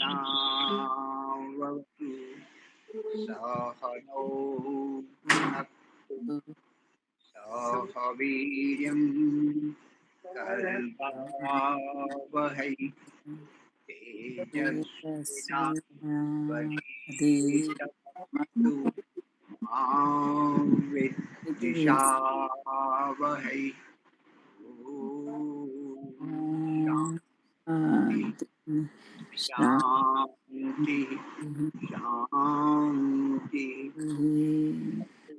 सहनावतु सहनौ भुनक्तु सह वीर्यं कर्वावहै तेजस्विनावधीतमस्तु मा विद्विषावहै। शांति शांति शांति।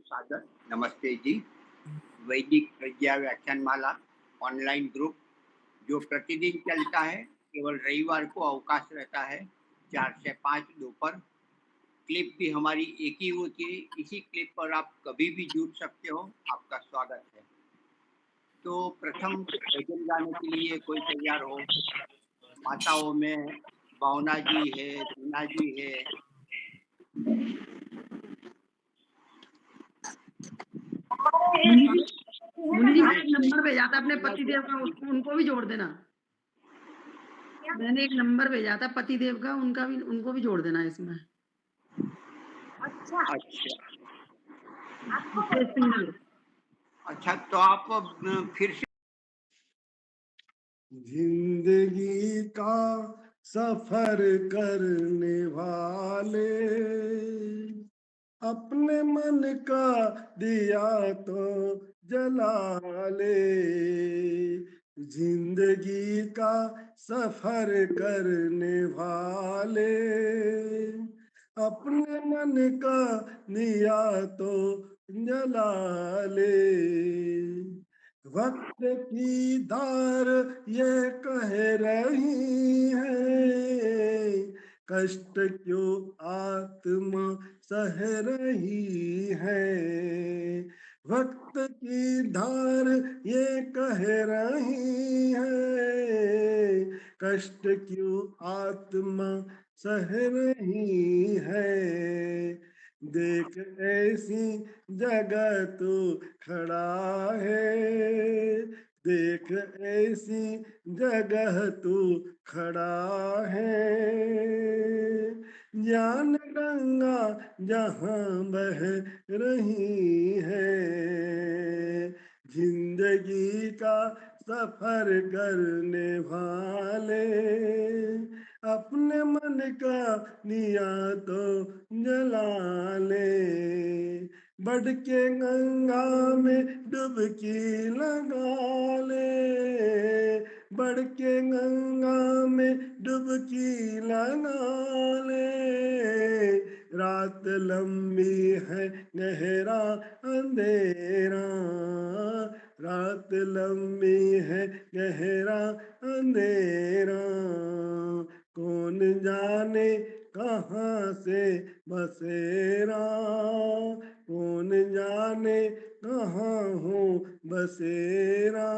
सादर नमस्ते जी। वैदिक प्रज्ञा व्याख्यान माला ऑनलाइन ग्रुप जो प्रतिदिन चलता है, केवल रविवार को अवकाश रहता है 4 से 5 दोपहर। क्लिप भी हमारी एक ही होती है, इसी क्लिप पर आप कभी भी जुड़ सकते हो। आपका स्वागत है। तो प्रथम भजन गाने के लिए कोई तैयार हो? माताओं में भावना जी है, टीना जी है। मुनि जी एक नंबर भेजा था अपने पतिदेव का, उसको उनको भी जोड़ देना। मैंने एक नंबर भेजा था पतिदेव का, उनका भी, उनको भी जोड़ देना इसमें। अच्छा तो आप फिर से जिंदगी का सफर करने वाले अपने मन का दिया तो जला ले। जिंदगी का सफर करने वाले अपने मन का दिया तो जला ले। वक्त की धार ये कह रही है, कष्ट क्यों आत्मा सह रही है। वक्त की धार ये कह रही है, कष्ट क्यों आत्मा सह रही है। देख ऐसी जगह तू खड़ा है, देख ऐसी जगह तू खड़ा है। ज्ञान गंगा जहाँ बह रही है। जिंदगी का सफर करने वाले अपने मन का दिया तो जला ले। बढ़ के गंगा में डुबकी लगा ले, बढ़ के गंगा में डुबकी लगा ले। रात लंबी है गहरा अंधेरा, रात लंबी है गहरा अंधेरा। कौन जाने कहाँ से बसेरा, कौन जाने कहाँ हो बसेरा।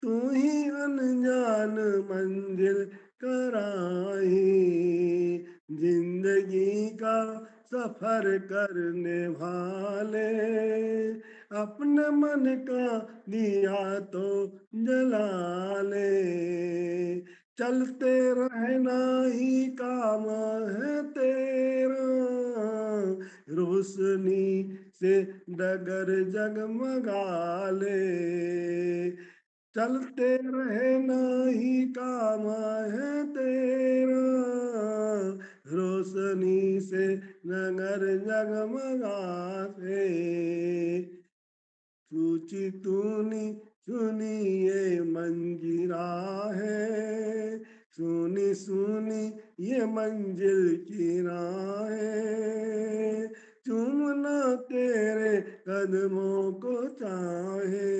तू ही अनजान मंजिल कराई। जिंदगी का सफर करने वाले अपने मन का दिया तो जला ले। चलते रहना ही काम है तेरा, रोशनी से डगर जगमगा ले। चलते रहना ही काम है तेरा, रोशनी से नगर जगमगाते। सूची तूनी सुनी ये मंजिरा है, सुनी सुनी ये मंजिल की राहें। चूमना तेरे कदमों को चाहे,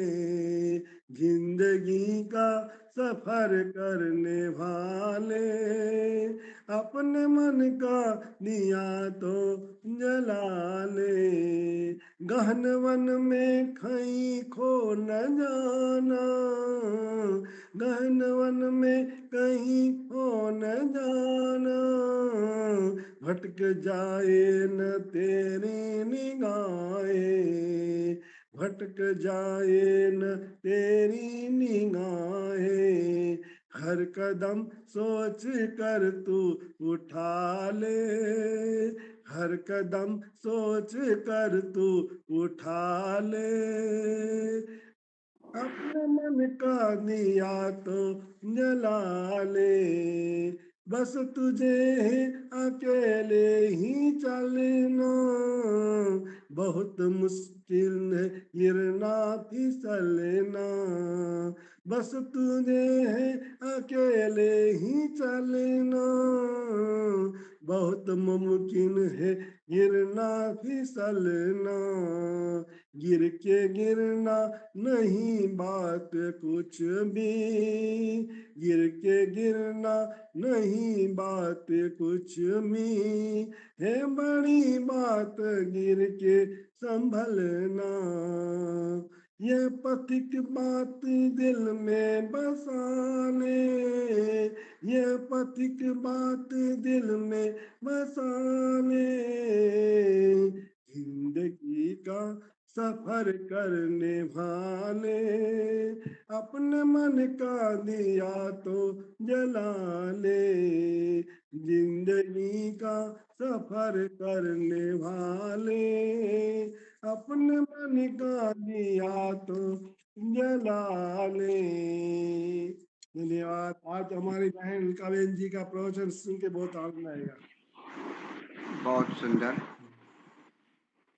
जिंदगी का सफर करने वाले अपने मन का दिया तो जला ले। गहन वन में कहीं खो न जाना, गहन वन में कहीं खो न जाना। भटक जाए न तेरी निगाहें, भटक जाए न तेरी निगाहें। हर कदम सोच कर तू उठा ले, हर कदम सोच कर तू उठा ले, अपने मन का दिया तो जला ले, बस तुझे अकेले ही चलना, बहुत मुश्किल है गिरना फिसलना, बस तुझे अकेले ही चलना, बहुत मुमकिन है गिरना फिसलना, गिर के गिरना नहीं बात कुछ भी, गिर के गिरना नहीं बात कुछ भी, है बड़ी बात गिर के संभलना, ये पथिक बात दिल में बसाने, ये पथिक बात दिल में बसाने, जिंदगी का सफर करने वाले, अपने मन का दिया तो जला ले, जिंदगी का सफर करने वाले, अपने मन का दिया तो जला ले। धन्यवाद। आज हमारी बहन कावेन जी का प्रवचन सुन के बहुत आनंद आएगा। बहुत सुंदर।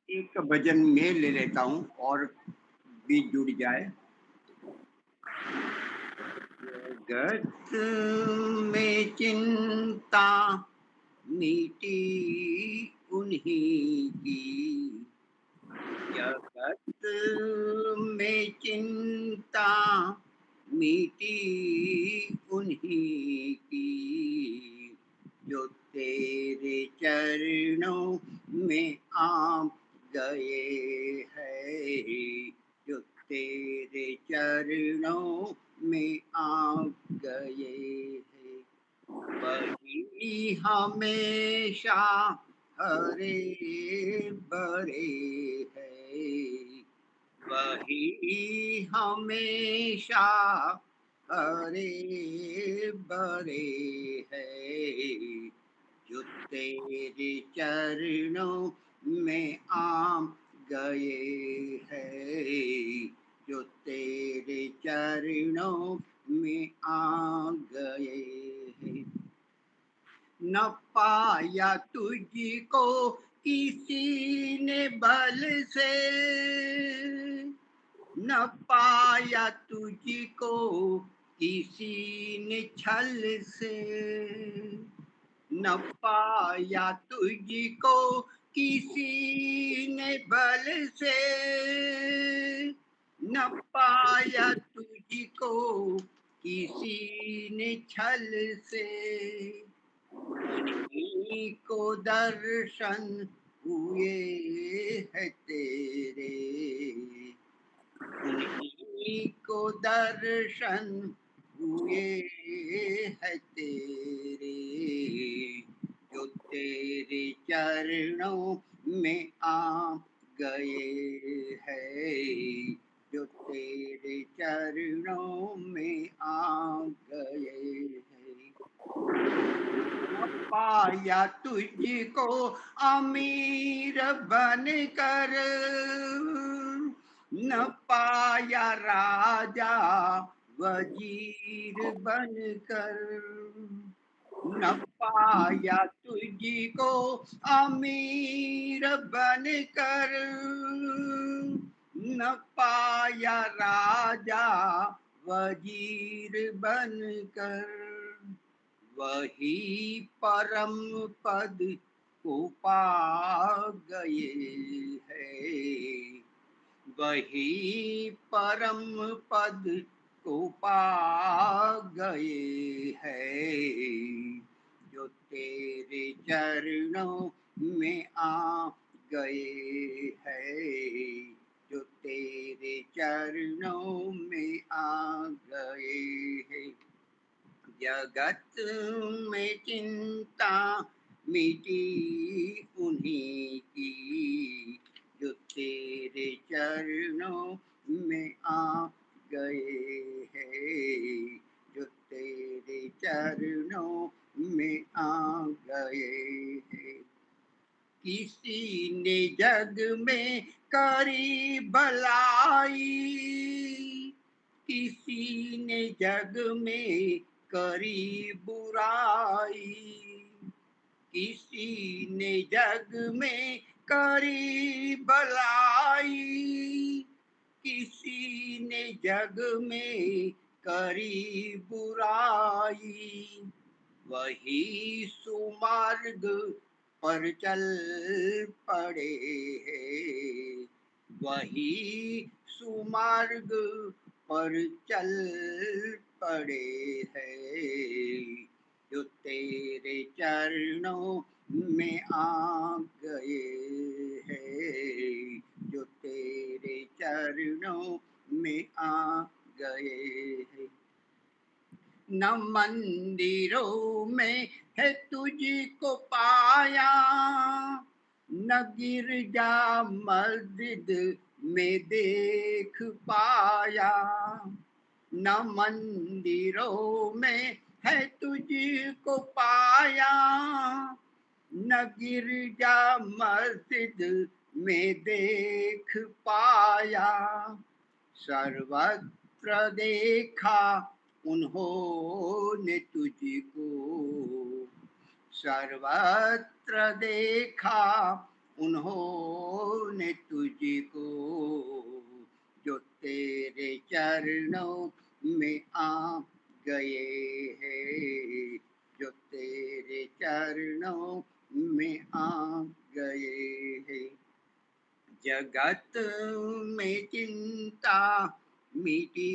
एक भजन में ले लेता हूँ और भी जुड़ जाए। जगत में चिंता मीठी उन्हीं की, जगत में चिंता मीठी उन्हीं की, जो तेरे चरणों में आ गए हैं, जो तेरे चरणों में आ गए हैं, वही हमेशा हरे भरे है, वही हमेशा हरे भरे है, जो तेरे चरणों में आ गए हैं, जो तेरे चरणों में आ गए हैं। न पाया तुझको किसी ने बल से, न पाया तुझको किसी ने छल से, न पाया तुझको किसी ने बल से, न पाया तुझको किसी ने छल से, उन्हीं को दर्शन हुए है तेरे, उन्हीं को दर्शन हुए है तेरे, जो तेरे चरणों में आ गए हैं, जो तेरे चरणों में आ गए हैं। न पाया तुझको अमीर बनकर, न पाया राजा वजीर बनकर, न पाया तुझको अमीर बनकर, न पाया राजा वजीर बनकर, वही परम पद को पा गए हैं, वही परम पद को पा गए हैं, जो तेरे चरणों में आ गए हैं, जो तेरे चरणों में आ गए हैं। जगत में चिंता मिटी उन्हीं की, जो तेरे चरणों में आ गए हैं, जो तेरे चरणों में आ गए हैं। किसी ने जग में करी भलाई, किसी ने जग में करी बुराई, किसी ने जग में करी भलाई, किसी ने जग में करी बुराई, वही सुमार्ग पर चल पड़े हैं, वही सुमार्ग पर चल पड़े हैं, जो तेरे चरणों में आ गए हैं, जो तेरे चरणों में आ गए हैं। न मंदिरों में है तुझको पाया, न गिरजा मस्जिद में देख पाया, न मंदिरों में है तुझको पाया, न गिरजा मस्जिद में देख पाया, सर्वत्र देखा उन्होंने तुझको, सर्वत्र देखा उन्होंने तुझको, जो तेरे चरणों में आ गए हैं, जो तेरे चरणों में आ गए हैं। जगत में चिंता मिटी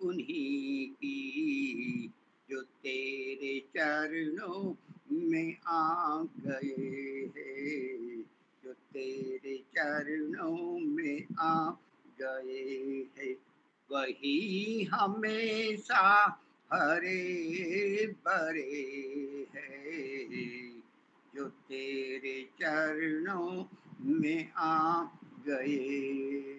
उन्हीं की, जो तेरे चरणों में आ गए हैं, जो तेरे चरणों में आ गए हैं। वही हमेशा हरे भरे हैं, जो तेरे चरणों में आ गए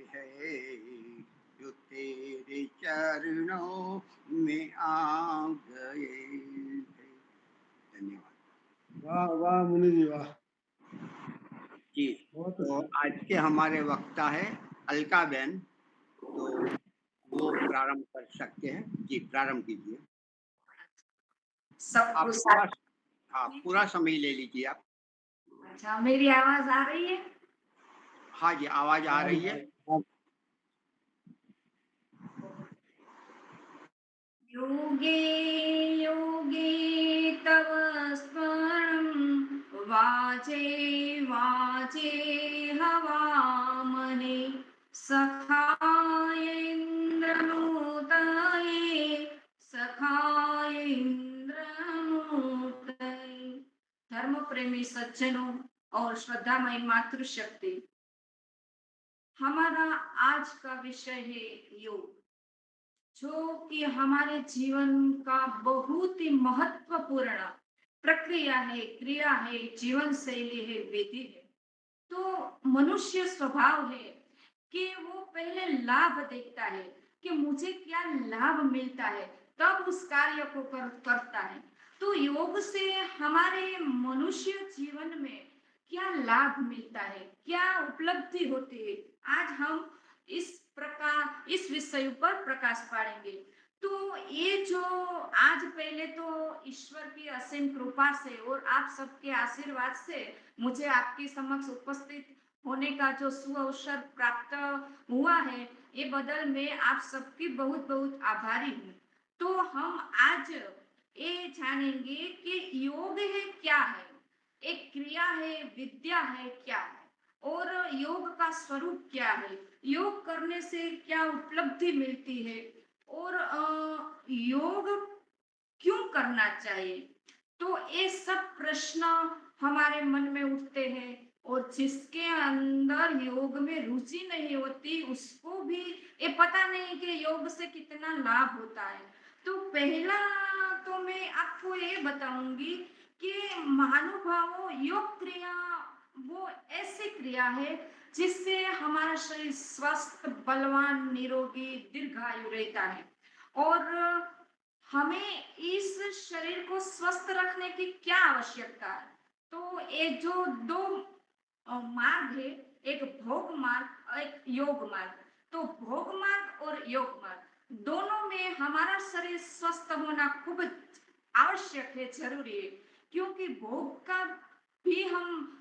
हैं, जो तेरे चरणों में आ गए हैं। धन्यवाद। वाह वाह मुनि जी वाह, जी, बहुत तो अच्छा। आज के हमारे वक्ता है अलका बहन, तो वो प्रारंभ कर सकते हैं। जी, प्रारंभ कीजिए। आप सबको पूरा, साथ। हाँ, पूरा समय ले लीजिए आप। अच्छा, मेरी आवाज आ रही है? हाँ जी, आवाज आ रही है। योगे योगे तव स्मरणं, वाचे वाचे हवामहे, सखाय इन्द्रनूतये, सखाय इन्द्रनूतये। धर्म प्रेमी सज्जनों और श्रद्धामयी मातृशक्ति, हमारा आज का विषय है योग, जो कि हमारे जीवन का बहुत ही महत्वपूर्ण प्रक्रिया है, क्रिया है, जीवन शैली है, विधि है। तो मनुष्य स्वभाव है कि वो पहले लाभ देखता है कि मुझे क्या लाभ मिलता है, तब उस कार्य को करता है। तो योग से हमारे मनुष्य जीवन में क्या लाभ मिलता है, क्या उपलब्धि होती है, आज हम इस विषय पर प्रकाश पाड़ेंगे। तो ये जो आज पहले तो ईश्वर की असीम कृपा से और आप सबके आशीर्वाद से मुझे आपके समक्ष उपस्थित होने का जो सुअवसर प्राप्त हुआ है, ये बदल मैं आप सबकी बहुत बहुत आभारी हूँ। तो हम आज ये जानेंगे कि योग है क्या है, एक क्रिया है, विद्या है क्या है, और योग का स्वरूप क्या है, योग करने से क्या उपलब्धि मिलती है, और योग क्यों करना चाहिए। तो ये सब प्रश्न हमारे मन में उठते हैं, और जिसके अंदर योग में रुचि नहीं होती उसको भी ये पता नहीं कि योग से कितना लाभ होता है। तो पहला तो मैं आपको ये बताऊंगी कि महानुभावों, योग क्रिया वो ऐसी क्रिया है जिससे हमारा शरीर स्वस्थ, बलवान, निरोगी, दीर्घायु रहता है, और हमें इस शरीर को स्वस्थ रखने की क्या आवश्यकता है। तो ये जो दो मार्ग है, एक भोग मार्ग और एक योग मार्ग। तो भोग मार्ग और योग मार्ग दोनों में हमारा शरीर स्वस्थ होना खूब आवश्यक है, जरूरी है। क्योंकि भोग का भी हम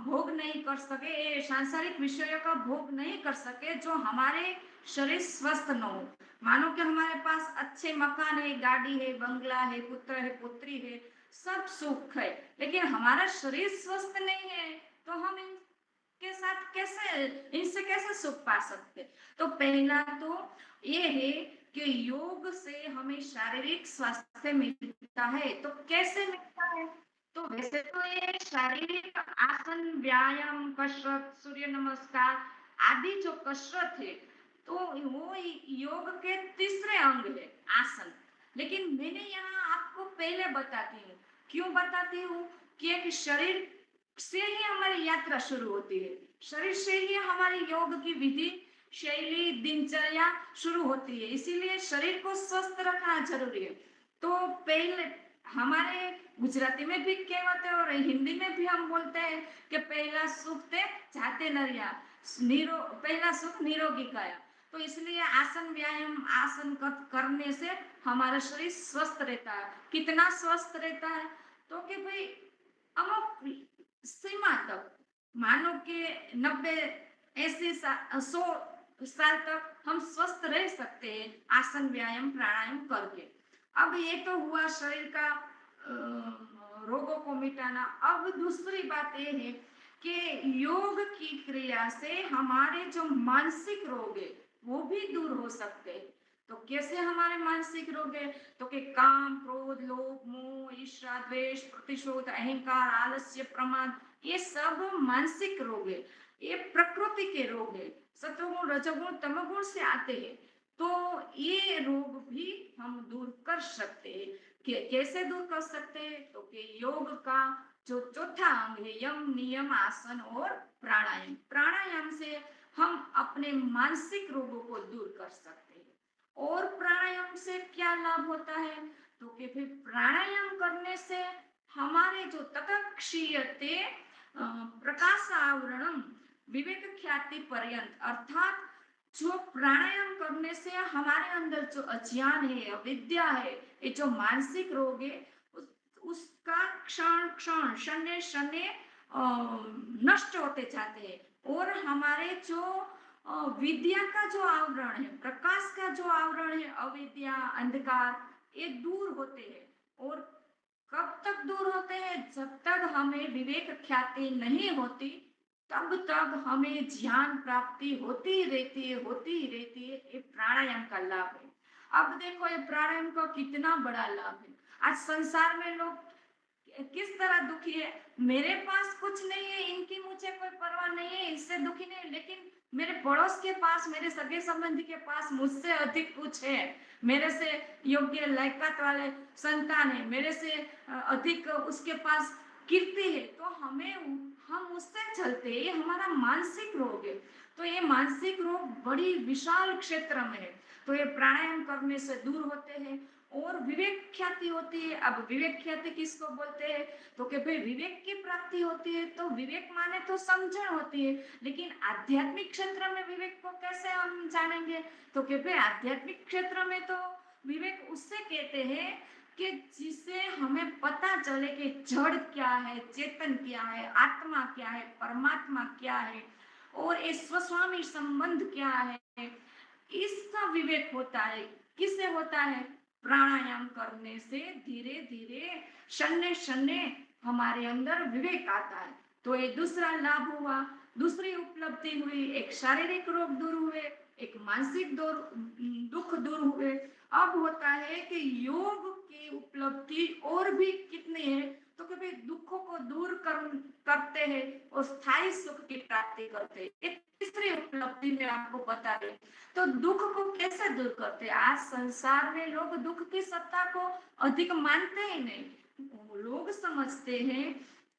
भोग नहीं कर सके, ये सांसारिक विषयों का भोग नहीं कर सके जो हमारे शरीर स्वस्थ न हो। मानो कि हमारे पास अच्छे मकान है, गाड़ी है, बंगला है, पुत्र है, पुत्री है, सब सुख है, लेकिन हमारा शरीर स्वस्थ नहीं है, तो हम इनके साथ कैसे, इनसे कैसे सुख पा सकते। तो पहला तो ये है कि योग से हमें शारीरिक स्वास्थ्य मिलता है। तो कैसे मिलता है? तो वैसे तो ये शारीरिक आसन, व्यायाम, कसरत, सूर्य नमस्कार आदि जो कसरत है, तो वो योग के तीसरे अंग है, आसन। लेकिन मैंने यहाँ आपको पहले बताती हूँ। क्यों बताती हूँ? कि शरीर से ही हमारी यात्रा शुरू होती है, शरीर से ही हमारी योग की विधि, शैली, दिनचर्या शुरू होती है। इसीलिए शरीर को स्वस्थ रखना जरूरी है। तो पहले हमारे गुजराती में भी कहावत है और हिंदी में भी हम बोलते हैं कि पहला सुख ते जाते नरिया, पहला सुख निरोगी काया। तो इसलिए आसन, व्यायाम, आसन करने से हमारा शरीर स्वस्थ रहता है। कितना स्वस्थ रहता है? तो कि भाई अमुक सीमा तक, मानो कि 90, 80, 100 साल तक हम स्वस्थ रह सकते हैं आसन, व्यायाम, प्राणायाम करके। अब ये तो हुआ शरीर का रोगों को मिटाना। अब दूसरी बात ये है कि योग की क्रिया से हमारे जो मानसिक रोग है वो भी दूर हो सकते हैं। तो कैसे हमारे मानसिक रोग है? तो कि काम, क्रोध, लोभ, मोह, ईर्ष्या, द्वेष, प्रतिशोध, अहंकार, आलस्य, प्रमाद, ये सब मानसिक रोग है। ये प्रकृति के रोग है, सत्वगुण, रजोगुण, तमोगुण से आते हैं। तो ये रोग भी हम दूर कर सकते हैं। कैसे दूर कर सकते हैं? तो कि योग का जो चौथा अंग है, यम, नियम, आसन और प्राणायाम। प्राणायाम से हम अपने मानसिक रोगों को दूर कर सकते हैं। और प्राणायाम से क्या लाभ होता है? तो कि फिर प्राणायाम करने से हमारे जो ततक्षीयते प्रकाश आवरणम विवेक ख्याति पर्यंत, अर्थात जो प्राणायाम करने से हमारे अंदर जो अज्ञान है, अविद्या है, ये जो मानसिक रोग है, उसका क्षण क्षण, शने शने नष्ट होते जाते हैं। और हमारे जो विद्या का जो आवरण है, प्रकाश का जो आवरण है, अविद्या, अंधकार, ये दूर होते हैं। और कब तक दूर होते हैं? जब तक हमें विवेक ख्याति नहीं होती, तब तक हमें ज्ञान प्राप्ति होती रहती है, होती रहती है। ये प्राणायाम का लाभ है। अब देखो ये प्राणायाम का कितना बड़ा लाभ है। आज संसार में लोग किस तरह दुखी है। मेरे पास कुछ नहीं है, इनकी मुझे कोई परवाह नहीं है, इससे दुखी नहीं, लेकिन मेरे पड़ोस के पास, मेरे सगे संबंधी के पास मुझसे अधिक कुछ है, मेरे से योग्य लायकात वाले संतान है, मेरे से अधिक उसके पास कीर्ति है, तो हम उससे चलते हैं। ये हमारा मानसिक रोग है। तो ये मानसिक रोग बड़ी विशाल क्षेत्र में है। तो ये प्राणायाम करने से दूर होते हैं। और विवेक ख्याति होती है। अब विवेक ख्याति किसको बोलते हैं? तो कि भाई विवेक की प्राप्ति होती है। तो विवेक माने तो समझण होती है, लेकिन आध्यात्मिक क्षेत्र में विवेक को कैसे हम जानेंगे? तो कि भाई आध्यात्मिक क्षेत्र में तो विवेक उससे कहते हैं कि जिसे हमें पता चले कि जड़ क्या है, चेतन क्या है, आत्मा क्या है, परमात्मा क्या है, और ये स्वस्वामी संबंध क्या है, इसका विवेक होता है। किससे होता है? प्राणायाम करने से धीरे धीरे, शन्य शन्य हमारे अंदर विवेक आता है। तो ये दूसरा लाभ हुआ, दूसरी उपलब्धि हुई। एक शारीरिक रोग दूर हुए, एक मानसिक दुख दूर हुए। अब होता है कि योग की उपलब्धि और भी कितनी है? तो कभी दुखों को दूर करते हैं और स्थायी सुख की प्राप्ति करते हैं। एक तीसरी उपलब्धि में आपको बता रही। तो दुख को कैसे दूर करते हैं? आज संसार में लोग दुख की सत्ता को अधिक मानते ही नहीं। लोग समझते हैं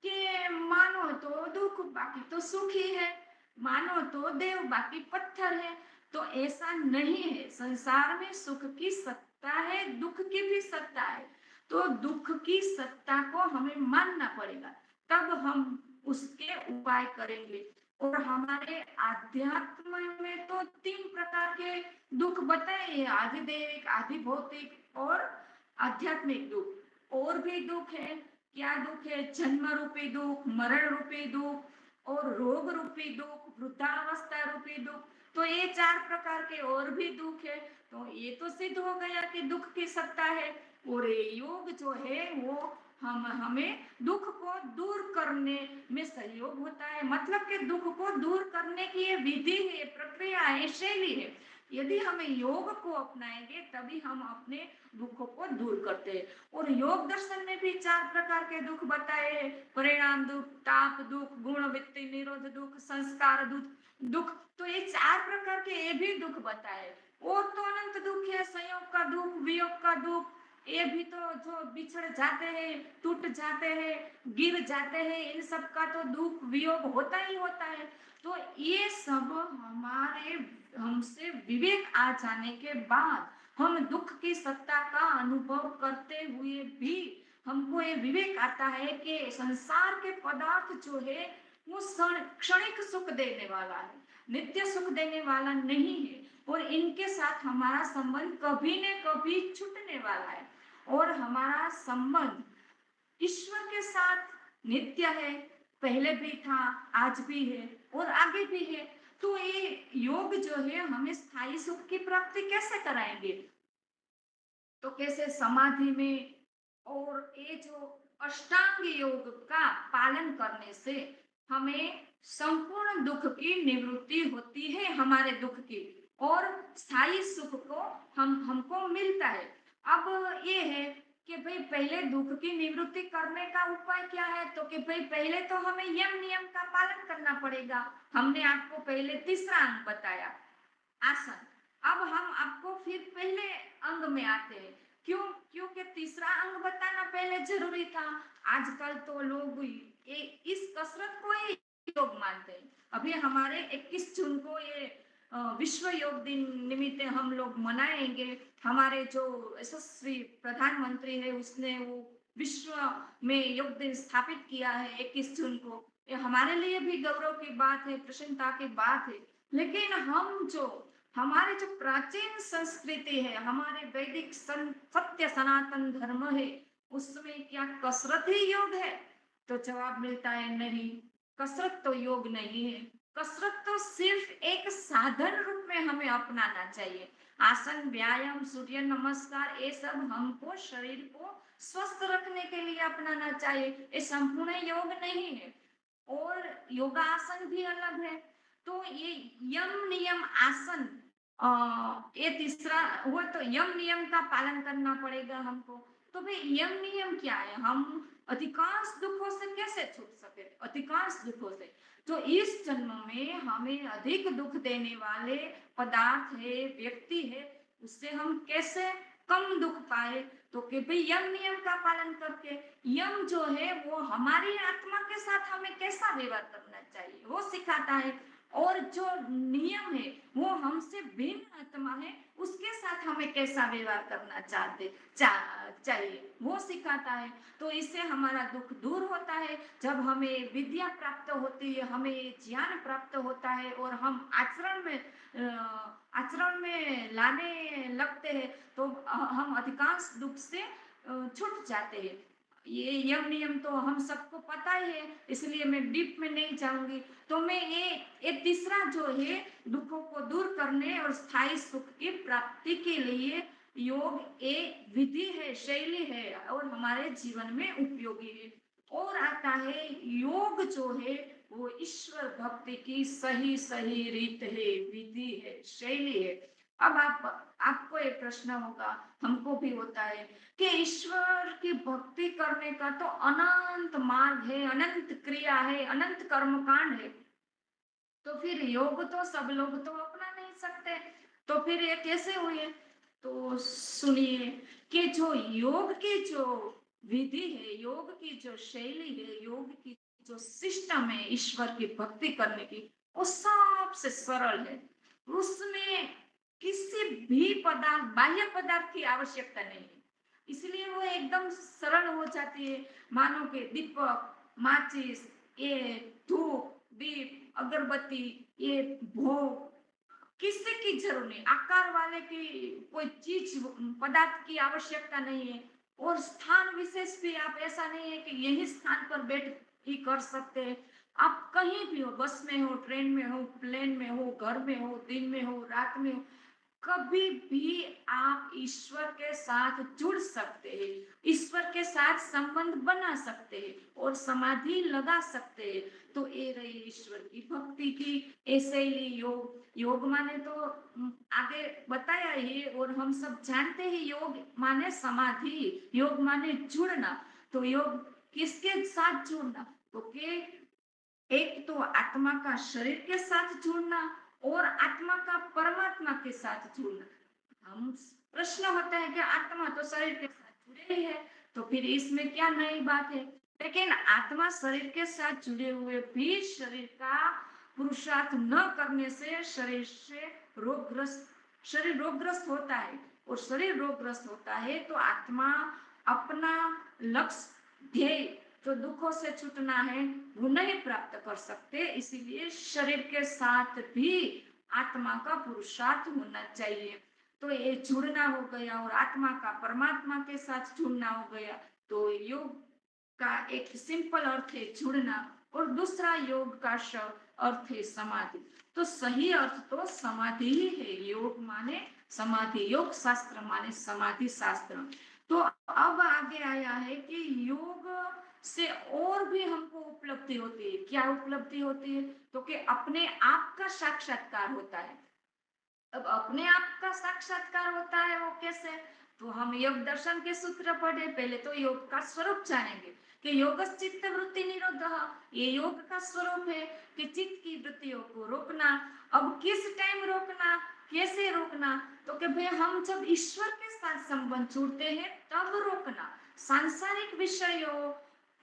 कि मानो तो दुख, बाकी तो सुख ही है, मानो तो देव, बाकी पत्थर है। तो ऐसा नहीं है। संसार में सुख की सत्ता है, दुख की भी सत्ता है। तो दुख की सत्ता को हमें मानना पड़ेगा, तब हम उसके उपाय करेंगे। और हमारे आध्यात्म में तो 3 प्रकार के दुख बताए हैं, आदि दैविक, आदि भौतिक और आध्यात्मिक दुख। और भी दुख है, क्या दुख है? जन्म रूपी दुख, मरण रूपी दुख और रोग रूपी दुख, वृद्धावस्था रूपी दुख। तो ये 4 प्रकार के और भी दुख है। तो ये तो सिद्ध हो गया कि दुख की सत्ता है। और ये योग जो है वो हमें दुख को दूर करने में सहयोग होता है। मतलब कि दुख को दूर करने की ये विधि है, प्रक्रिया है, शैली है। यदि हम योग को अपनाएंगे तभी हम अपने दुखों को दूर करते हैं। और योग दर्शन में भी 4 प्रकार के दुख बताए हैं, परिणाम दुख, ताप दुख, गुण वृत्ति निरोध दुख, संस्कार दुख। तो ये 4 प्रकार के ये भी दुख बताए। और तो अनंत दुख है, संयोग का दुख, वियोग का दुख, ये भी तो जो बिछड़ जाते हैं, टूट जाते हैं, गिर जाते हैं, इन सब का तो दुख वियोग होता ही होता है। तो ये सब हमारे हमसे विवेक आ जाने के बाद हम दुख की सत्ता का अनुभव करते हुए भी हमको ये विवेक आता है कि संसार के पदार्थ जो है वो क्षणिक सुख देने वाला है, नित्य सुख देने वाला नहीं है। और इनके साथ हमारा संबंध कभी न कभी छूटने वाला है। और हमारा संबंध ईश्वर के साथ नित्य है, पहले भी था, आज भी है और आगे भी है। तो ये योग जो है हमें स्थायी सुख की प्राप्ति कैसे कराएंगे? तो कैसे? समाधि में। और ये जो अष्टांग योग का पालन करने से हमें संपूर्ण दुख की निवृत्ति होती है, हमारे दुख की, और स्थायी सुख को हमको मिलता है। अब ये है कि भाई पहले दुख की निवृत्ति करने का उपाय क्या है? तो कि भाई पहले तो हमें यम नियम का पालन करना पड़ेगा। हमने आपको पहले तीसरा अंग बताया, आसन। अब हम आपको फिर पहले अंग में आते हैं। क्यों? क्योंकि तीसरा अंग बताना पहले जरूरी था। आजकल तो लोग इस कसरत को ही योग मानते हैं। अभी हमारे 21 जून को ये विश्व योग दिन निमित्त हम लोग मनाएंगे। हमारे जो यशस्वी प्रधानमंत्री है उसने वो विश्व में योग दिन स्थापित किया है 21 जून को। ये हमारे लिए भी गौरव की बात है, प्रसन्नता की बात है। लेकिन हमारे जो प्राचीन संस्कृति है, हमारे वैदिक सत्य सनातन धर्म है, उसमें क्या कसरत ही योग है? तो जवाब मिलता है नहीं, कसरत तो योग नहीं है। कसरत तो सिर्फ एक साधन रूप में हमें अपनाना चाहिए। आसन, व्यायाम, सूर्य नमस्कार, ये सब हमको शरीर को स्वस्थ रखने के लिए अपनाना चाहिए। ये संपूर्ण योग नहीं है। और योगासन भी अलग है। तो ये यम नियम आसन, ये तीसरा हुआ। तो यम नियम का पालन करना पड़ेगा हमको। तो भाई यम नियम क्या है? हम अधिकांश दुखों से कैसे छूट सके? अधिकांश दुखों से तो इस जन्म में हमें अधिक दुख देने वाले पदार्थ है, व्यक्ति है, उससे हम कैसे कम दुख पाए? तो कि भाई यम नियम का पालन करके। यम जो है वो हमारी आत्मा के साथ हमें कैसा व्यवहार करना चाहिए वो सिखाता है। और जो नियम है वो हमसे भिन्न आत्मा है, उसके साथ हमें कैसा व्यवहार करना चाहिए वो सिखाता है। तो इससे हमारा दुख दूर होता है। जब हमें विद्या प्राप्त होती है, हमें ज्ञान प्राप्त होता है और हम आचरण में लाने लगते हैं, तो हम अधिकांश दुख से छूट जाते हैं। ये यम नियम तो हम सबको पता ही है, इसलिए मैं डीप में नहीं जाऊंगी। तो मैं ये तीसरा जो है दुखों को दूर करने और स्थायी सुख की प्राप्ति के लिए योग एक विधि है, शैली है और हमारे जीवन में उपयोगी है। और आता है योग जो है वो ईश्वर भक्ति की सही सही रीत है, विधि है, शैली है। अब आपको एक प्रश्न होगा, हमको भी होता है कि ईश्वर की भक्ति करने का तो अनंत मार्ग है, अनंत क्रिया है, अनंत कर्मकांड है। तो फिर योग तो सब लोग तो अपना नहीं सकते, तो फिर ये कैसे हुए? तो सुनिए कि जो योग की जो विधि है, योग की जो शैली है, योग की जो सिस्टम है ईश्वर की भक्ति करने की, वो सबसे सरल है। उसमें किसी भी पदार्थ, बाह्य पदार्थ की आवश्यकता नहीं है। इसलिए वो एकदम सरल हो जाती है। मानो कि दीपक, माचिस, ये धूप, दीप, अगरबत्ती, ये भोग, किसी की जरूरत नहीं, आकार वाले की कोई चीज पदार्थ की आवश्यकता नहीं है। और स्थान विशेष भी आप ऐसा नहीं है कि यही स्थान पर बैठ ही कर सकते हैं। आप कहीं भी हो, बस में हो, ट्रेन में हो, प्लेन में हो, घर में हो, दिन में हो, रात में हो, कभी भी आप ईश्वर के साथ जुड़ सकते हैं, ईश्वर के साथ संबंध बना सकते हैं और समाधि लगा सकते हैं। तो ये रही ईश्वर की भक्ति की ऐसे ही योग। योग माने तो आगे बताया ही, और हम सब जानते हैं योग माने समाधि, योग माने जुड़ना। तो योग किसके साथ जुड़ना? तो के एक तो आत्मा का शरीर के साथ जुड़ना और आत्मा का परमात्मा के साथ जुड़ना। हम प्रश्न होता है कि आत्मा तो शरीर के साथ जुड़े ही है, तो फिर इसमें क्या नई बात है? लेकिन आत्मा शरीर के साथ जुड़े हुए भी शरीर का पुरुषार्थ न करने से शरीर रोगग्रस्त होता है। और शरीर रोगग्रस्त होता है तो आत्मा अपना लक्ष्य ध्येय, जो दुखों से छूटना है, वो नहीं प्राप्त कर सकते। इसीलिए शरीर के साथ भी आत्मा का पुरुषार्थ होना चाहिए। तो ये जुड़ना हो गया, और आत्मा का परमात्मा के साथ जुड़ना हो गया। तो योग का एक सिंपल अर्थ है जुड़ना, और दूसरा योग का अर्थ है समाधि। तो सही अर्थ तो समाधि ही है। योग माने समाधि, योग शास्त्र माने समाधि शास्त्र। तो अब आगे आया है कि योग से और भी हमको उपलब्धि होती है। क्या उपलब्धि होती है? तो कि अपने आप का साक्षात्कार होता है। अब अपने आप का साक्षात्कार होता है वो कैसे? तो हम योग दर्शन के सूत्र पढ़े, पहले तो योग का स्वरूप जानेंगे कि योग चित्त वृत्ति निरोध, ये योग का स्वरूप है कि चित्त की वृत्तियों को रोकना। अब किस टाइम रोकना, कैसे रोकना? तो कि भाई हम जब ईश्वर के साथ संबंध जोड़ते हैं तब रोकना। सांसारिक विषयों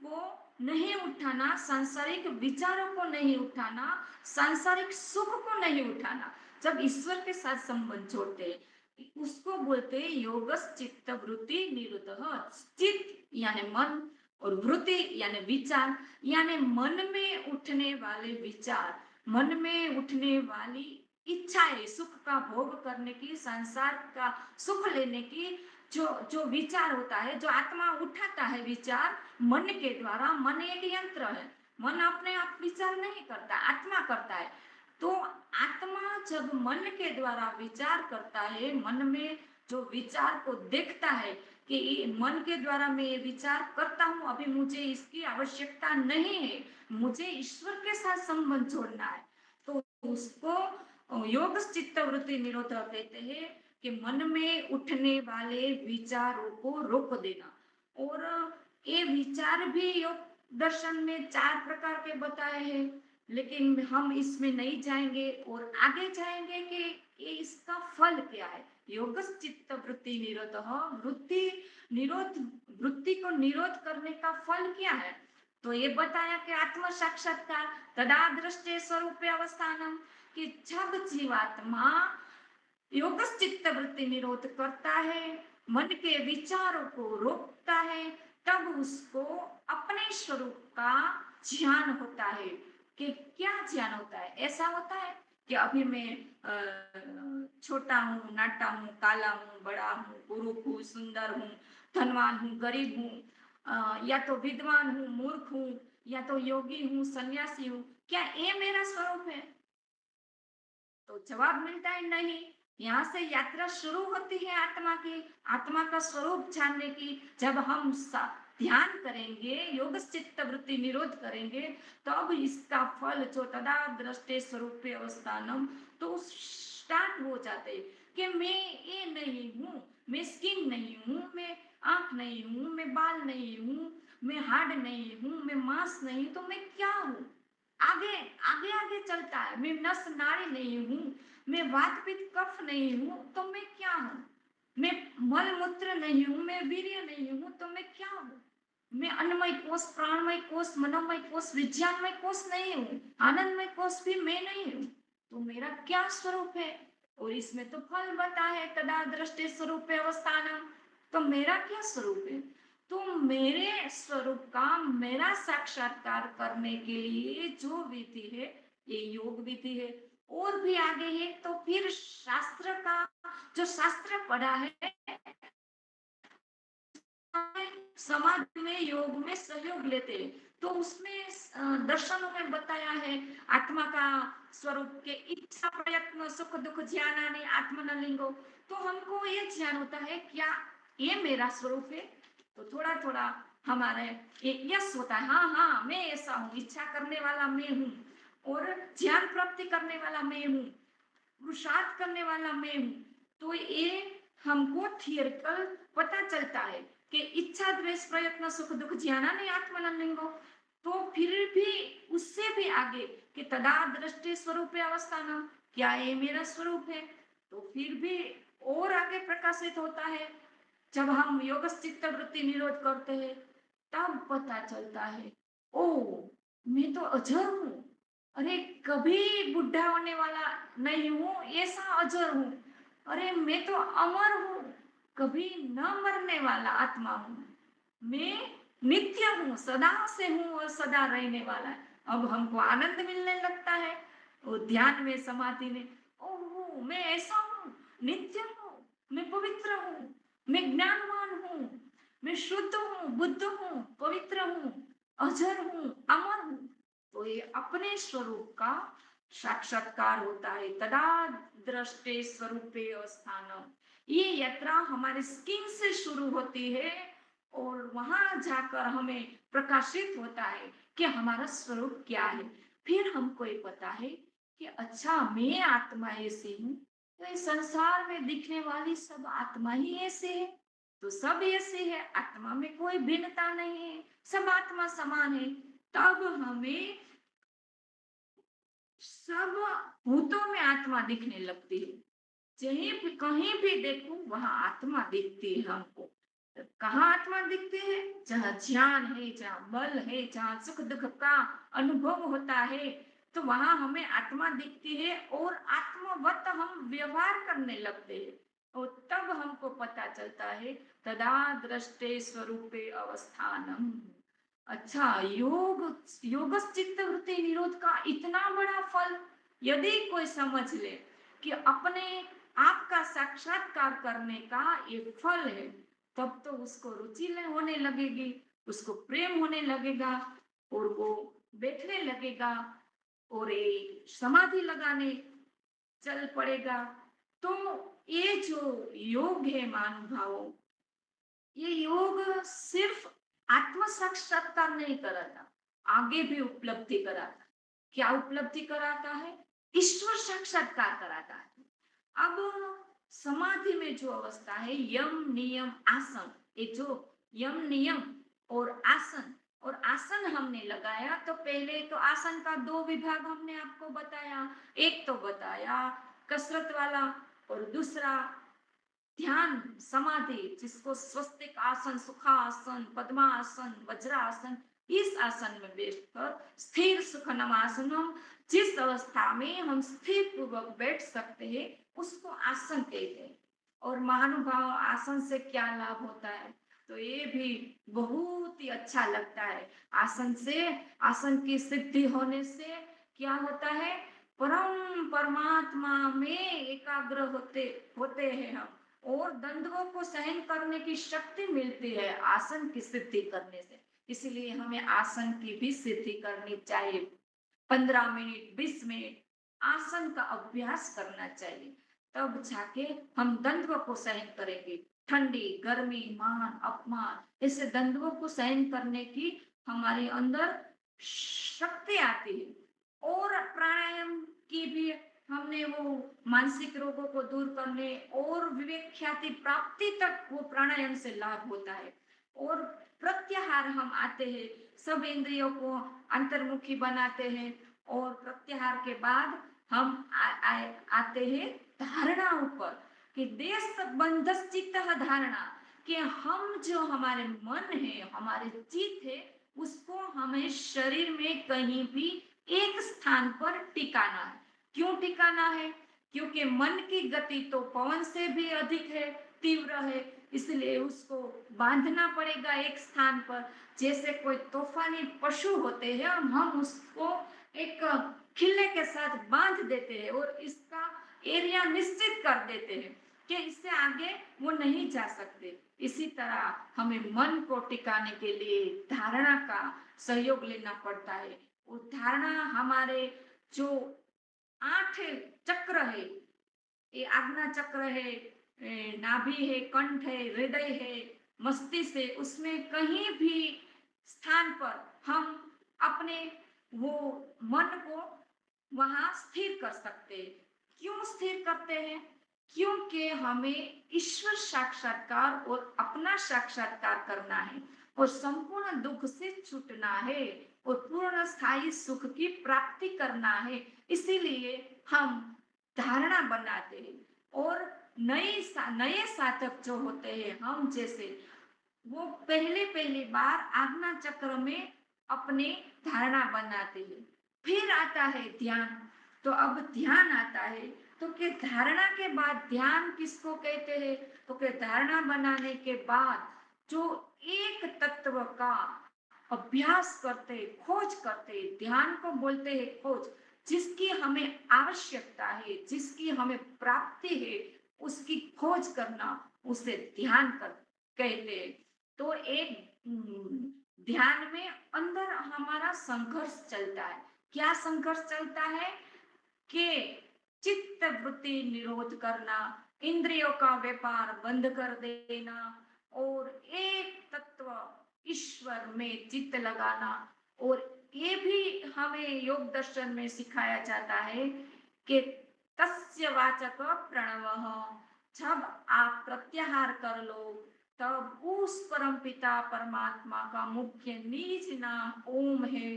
को नहीं उठाना, सांसारिक विचारों को नहीं उठाना, सांसारिक सुख को नहीं उठाना। जब ईश्वर के साथ संबंध जोड़ते हैं उसको बोलते हैं योगस चित्त वृत्ति निरोध। चित्त यानी मन, और वृत्ति यानी विचार, यानी मन में उठने वाले विचार, मन में उठने वाली इच्छाएं, सुख का भोग करने की, संसार का सुख लेने की जो जो विचार होता है, जो आत्मा उठाता है विचार मन के द्वारा। मन एक यंत्र है, मन अपने आप विचार नहीं करता, आत्मा करता है। तो आत्मा जब मन के द्वारा विचार करता है, मन में जो विचार को देखता है कि मन के द्वारा मैं ये विचार करता हूँ, अभी मुझे इसकी आवश्यकता नहीं है, मुझे ईश्वर के साथ संबंध जोड़ना है, तो उसको योग चित्त वृत्ति निरोध कहते हैं कि मन में उठने वाले विचारों को रोक देना। और ये विचार भी योग दर्शन में 4 प्रकार के बताए हैं, लेकिन हम इसमें नहीं जाएंगे और आगे जाएंगे कि ये इसका फल क्या है। योग चित्त वृत्ति निरोध, वृत्ति को निरोध करने का फल क्या है? तो ये बताया कि आत्म साक्षात्कार, तदा दृष्टि स्वरूप अवस्थानम, कि जब जीवात्मा योग चित्त वृत्ति निरोध करता है, मन के विचारों को रोकता है, तब उसको अपने स्वरूप का ज्ञान होता है। कि क्या ज्ञान होता है? ऐसा होता है कि अभी मैं छोटा हूँ, नाटा हूँ, काला हूँ, बड़ा हूँ, कुरूप हूँ, सुंदर हूँ, धनवान हूँ, गरीब हूँ, या तो विद्वान हूँ, मूर्ख हूँ, या तो योगी हूँ, सन्यासी हूँ, क्या ये मेरा स्वरूप है? तो जवाब मिलता है नहीं। यहाँ से यात्रा शुरू होती है आत्मा की, आत्मा का स्वरूप जानने की। जब हम ध्यान करेंगे, योग चित्त वृत्ति निरोध करेंगे, तब इसका फल जो तदा दृष्टि स्वरूप अवस्थानम, तो स्टार्ट हो जाते कि मैं ये नहीं हूँ, मैं स्किन नहीं हूँ, मैं आंख नहीं हूँ, मैं बाल नहीं हूँ, मैं हार्ड नहीं हूँ, मैं मांस नहीं, तो मैं क्या हूँ? आगे आगे आगे चलता है। मैं नस नाड़ी नहीं हूँ, मैं वात पित्त कफ नहीं हूँ, तो मैं क्या हूँ? मैं मल मूत्र नहीं हूँ, मैं वीर्य नहीं हूँ, तो मैं क्या हूँ? मैं अन्नमय कोष, प्राणमय कोष, मनोमय कोष, विज्ञानमय कोष नहीं हूँ, आनंदमय कोष भी मैं नहीं हूँ। तो मेरा क्या स्वरूप है? और इसमें तो फल बता है तदा दृष्टि स्वरूप अवस्थान। तो मेरा क्या स्वरूप है? तो मेरे स्वरूप का मेरा साक्षात्कार करने के लिए जो विधि है ये योग विधि है। और भी आगे है तो फिर शास्त्र का जो शास्त्र पढ़ा है समाधि में योग में सहयोग लेते हैं। तो उसमें दर्शनों में बताया है आत्मा का स्वरूप के इच्छा प्रयत्न सुख दुख ज्ञानानि आत्मनलिंगो। तो हमको ये ज्ञान होता है क्या ये मेरा स्वरूप है? तो थोड़ा थोड़ा हमारे ये यस होता है, हाँ हाँ मैं ऐसा हूँ, इच्छा करने वाला मैं हूँ और ज्ञान प्राप्ति करने वाला मैं हूँ, पुरुषार्थ करने वाला मैं हूँ। तो ये हमको थियरिकल पता चलता है कि इच्छा द्वेष प्रयत्न सुख दुख ज्ञाना नहीं आत्मनलिंगो। तो फिर भी उससे भी आगे कि तदा दृष्टि स्वरूप अवस्थान, क्या ये मेरा स्वरूप है? तो फिर भी और आगे प्रकाशित होता है जब हम योग चित्त वृत्ति निरोध करते हैं तब पता चलता है ओ मैं तो अजर हूँ। अरे कभी बुढ़ा होने वाला नहीं हूँ, ऐसा अजर हूँ। अरे मैं तो अमर हूँ, कभी न मरने वाला आत्मा हूँ। मैं नित्य हूँ, सदा से हूँ और सदा रहने वाला है। अब हमको आनंद मिलने लगता है वो ध्यान में समाधि में। ओह मैं ऐसा हूँ, नित्य हूँ, मैं पवित्र हूँ, मैं ज्ञानवान हूँ, मैं शुद्ध हूँ, बुद्ध हूँ, पवित्र हूँ, अजर हूँ, अमर हूँ। तो ये अपने स्वरूप का साक्षात्कार होता है तदा दृष्टे स्वरूपे अवस्थानम। ये यात्रा हमारे स्किन से शुरू होती है और वहां जाकर हमें प्रकाशित होता है कि हमारा स्वरूप क्या है। फिर हमको ये पता है कि अच्छा मैं आत्मा ऐसी हूँ, तो इस संसार में दिखने वाली सब आत्मा ही ऐसे है। तो सब ऐसे है, आत्मा में कोई भिन्नता नहीं है, सब आत्मा समान है। तब हमें सब भूतों में आत्मा दिखने लगती है। कहीं भी देखो वहां आत्मा दिखती है हमको। कहाँ आत्मा दिखती है? जहाँ ज्ञान है, जहाँ बल है, जहाँ सुख दुख का अनुभव होता है, तो वहां हमें आत्मा दिखती है और आत्मवत हम व्यवहार करने लगते हैं। और तब हमको पता चलता है तदा दृष्टे स्वरूपे अवस्थानम। अच्छा योग योग चित्त वृत्ति निरोध का इतना बड़ा फल यदि कोई समझ ले कि अपने आप का साक्षात्कार करने का ये फल है, तब तो उसको रुचि होने लगेगी, उसको प्रेम होने लगेगा और वो बैठने लगेगा और ये समाधि लगाने चल पड़ेगा। तो ये जो योग है महानुभावों, ये योग सिर्फ आत्म साक्षात्कार नहीं कराता, आगे भी उपलब्धि कराता। क्या उपलब्धि कराता है? ईश्वर साक्षात्कार कराता है। अब समाधि में जो अवस्था है यम नियम आसन, ये जो यम नियम और आसन हमने लगाया, तो पहले तो आसन का दो विभाग हमने आपको बताया। एक तो बताया कसरत वाला और दूसरा ध्यान समाधि, जिसको स्वस्तिक आसन, सुखासन, पद्मासन, वज्रासन, इस आसन में बैठकर स्थिर सुखनम आसनम, जिस अवस्था में हम स्थिर पूर्वक बैठ सकते हैं उसको आसन कहते हैं। और महानुभाव आसन से क्या लाभ होता है? तो ये भी बहुत ही अच्छा लगता है। आसन से, आसन की सिद्धि होने से क्या होता है? परम परमात्मा में एकाग्र होते होते हैं हम, और द्वंद्वों को सहन करने की शक्ति मिलती है आसन की सिद्धि करने से। इसलिए हमें आसन की भी सिद्धि करनी चाहिए। 15 मिनट 20 मिनट आसन का अभ्यास करना चाहिए, तब जाके हम द्वंद्व को सहन करेंगे। ठंडी गर्मी मान अपमान ऐसे द्वंद्वों को सहन करने की हमारे अंदर शक्ति आती है। और प्राणायाम की भी हमने वो मानसिक रोगों को दूर करने और विवेक ख्याति प्राप्ति तक वो प्राणायाम से लाभ होता है। और प्रत्याहार हम आते हैं, सब इंद्रियों को अंतर्मुखी बनाते हैं और प्रत्याहार के बाद हम आते हैं धारणा ऊपर कि देश बंधस चित्त धारणा, कि हम जो हमारे मन है, हमारे चित्त है, उसको हमें शरीर में कहीं भी एक स्थान पर टिकाना है। क्यों टिकाना है? क्योंकि मन की गति तो पवन से भी अधिक है, तीव्र है, इसलिए उसको बांधना पड़ेगा एक स्थान पर। जैसे कोई तूफानी पशु होते हैं और हम उसको एक खिल्ले के साथ बांध देते हैं और इसका एरिया निश्चित कर देते हैं कि इससे आगे वो नहीं जा सकते। इसी तरह हमें मन को टिकाने के लिए धारणा का सहयोग लेना पड़ता है। वो धारणा हमारे जो 8 चक्र है, ये आज्ञा चक्र है, नाभि है, कंठ है, हृदय है, मस्तिष्क है, उसमें कहीं भी स्थान पर हम अपने वो मन को वहां स्थिर कर सकते हैं। क्यों स्थिर करते हैं? क्योंकि हमें ईश्वर साक्षात्कार और अपना साक्षात्कार करना है और संपूर्ण दुख से छूटना है और पूर्ण स्थायी सुख की प्राप्ति करना है। इसीलिए हम धारणा बनाते हैं और नए साधक जो होते हैं हम जैसे, वो पहली बार आज्ञा चक्र में अपने धारणा बनाते हैं। फिर आता है ध्यान। तो अब ध्यान आता है तो कि धारणा के बाद ध्यान किसको कहते हैं? तो कि धारणा बनाने के बाद जो एक तत्व का अभ्यास करते, खोज करते, ध्यान को बोलते हैं खोज, जिसकी हमें आवश्यकता है, जिसकी हमें प्राप्ति है, उसकी खोज करना, उसे ध्यान कर कहते हैं। तो एक ध्यान में अंदर हमारा संघर्ष चलता है। क्या संघर्ष चलता है? कि चित्त वृत्ति निरोध करना, इंद्रियों का व्यापार बंद कर देना और एक तत्व ईश्वर में चित्त लगाना। और ये भी हमें योग दर्शन में सिखाया जाता है कि तस्य वाचक प्रणव, जब आप प्रत्याहार कर लो तब उस परम पिता परमात्मा का मुख्य निज नाम ओम है,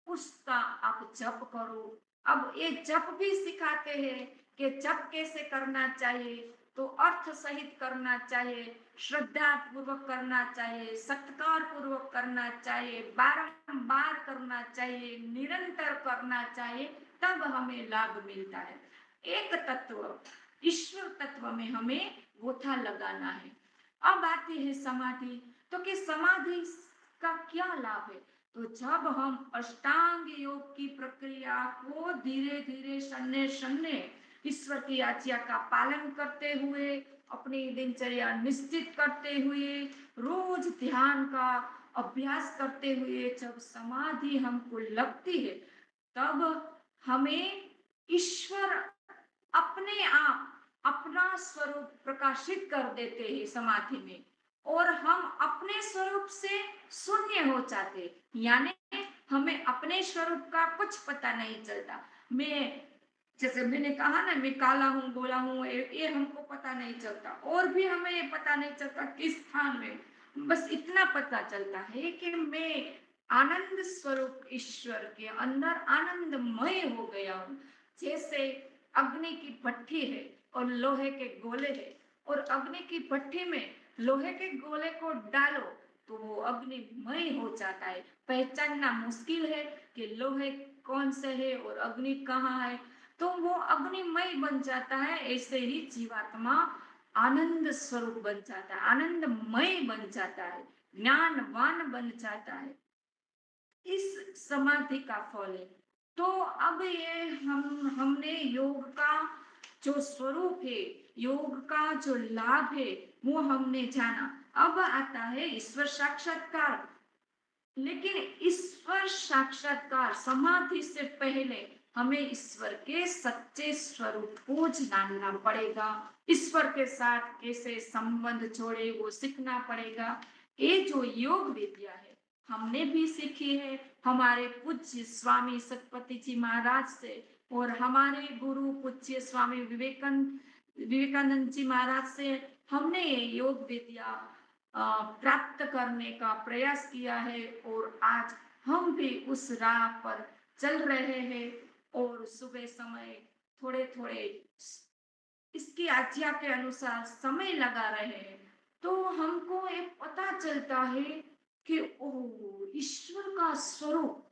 उसका आप जप करो। अब ये जप भी सिखाते हैं कि जप कैसे करना चाहिए। तो अर्थ सहित करना चाहिए, श्रद्धा पूर्वक करना चाहिए, सत्कार पूर्वक करना चाहिए, बारंबार करना चाहिए, निरंतर करना चाहिए, तब हमें लाभ मिलता है। एक तत्व ईश्वर तत्व में हमें गोथा लगाना है। अब आती है समाधि। तो कि समाधि का क्या लाभ है? तो जब हम अष्टांग योग की प्रक्रिया को धीरे धीरे शन्य शन्य ईश्वर की आज्ञा का पालन करते हुए, अपनी दिनचर्या निश्चित करते हुए, रोज ध्यान का अभ्यास करते हुए जब समाधि हमको लगती है, तब हमें ईश्वर अपने आप अपना स्वरूप प्रकाशित कर देते हैं समाधि में और हम अपने स्वरूप से शून्य हो जाते, यानी हमें अपने स्वरूप का कुछ पता नहीं चलता। मैं जैसे मैंने कहा ना, मैं काला हूँ, गोला हूँ, ये हमको पता नहीं चलता और भी हमें ये पता नहीं चलता किस स्थान में। बस इतना पता चलता है कि मैं आनंद स्वरूप ईश्वर के अंदर आनंदमय हो गया हूँ। जैसे अग्नि की भट्ठी है और लोहे के गोले है, और अग्नि की भट्ठी में लोहे के गोले को डालो तो वो अग्निमय हो जाता है। पहचानना मुश्किल है कि लोहे कौन से है और अग्नि कहाँ है, तो वो अग्निमय बन जाता है। ऐसे ही जीवात्मा आनंद स्वरूप बन जाता है, आनंदमय बन जाता है, ज्ञानवान बन जाता है। इस समाधि का फल है। तो अब ये हमने योग का जो स्वरूप है, योग का जो लाभ है, वो हमने जाना। अब आता है ईश्वर साक्षात्कार। लेकिन ईश्वर साक्षात्कार समाधि से पहले हमें ईश्वर के सच्चे स्वरूप को जानना पड़ेगा। ईश्वर के साथ कैसे संबंध जोड़े वो सीखना पड़ेगा। ये जो योग विद्या है हमने भी सीखी है हमारे पूज्य स्वामी सतपति जी महाराज से, और हमारे गुरु पूज्य स्वामी विवेकानंद जी महाराज से हमने ये योग विद्या प्राप्त करने का प्रयास किया है। और आज हम भी उस राह पर चल रहे हैं और सुबह समय थोड़े थोड़े इसकी आज्ञा के अनुसार समय लगा रहे हैं, तो हमको एक पता चलता है कि ओ ईश्वर का स्वरूप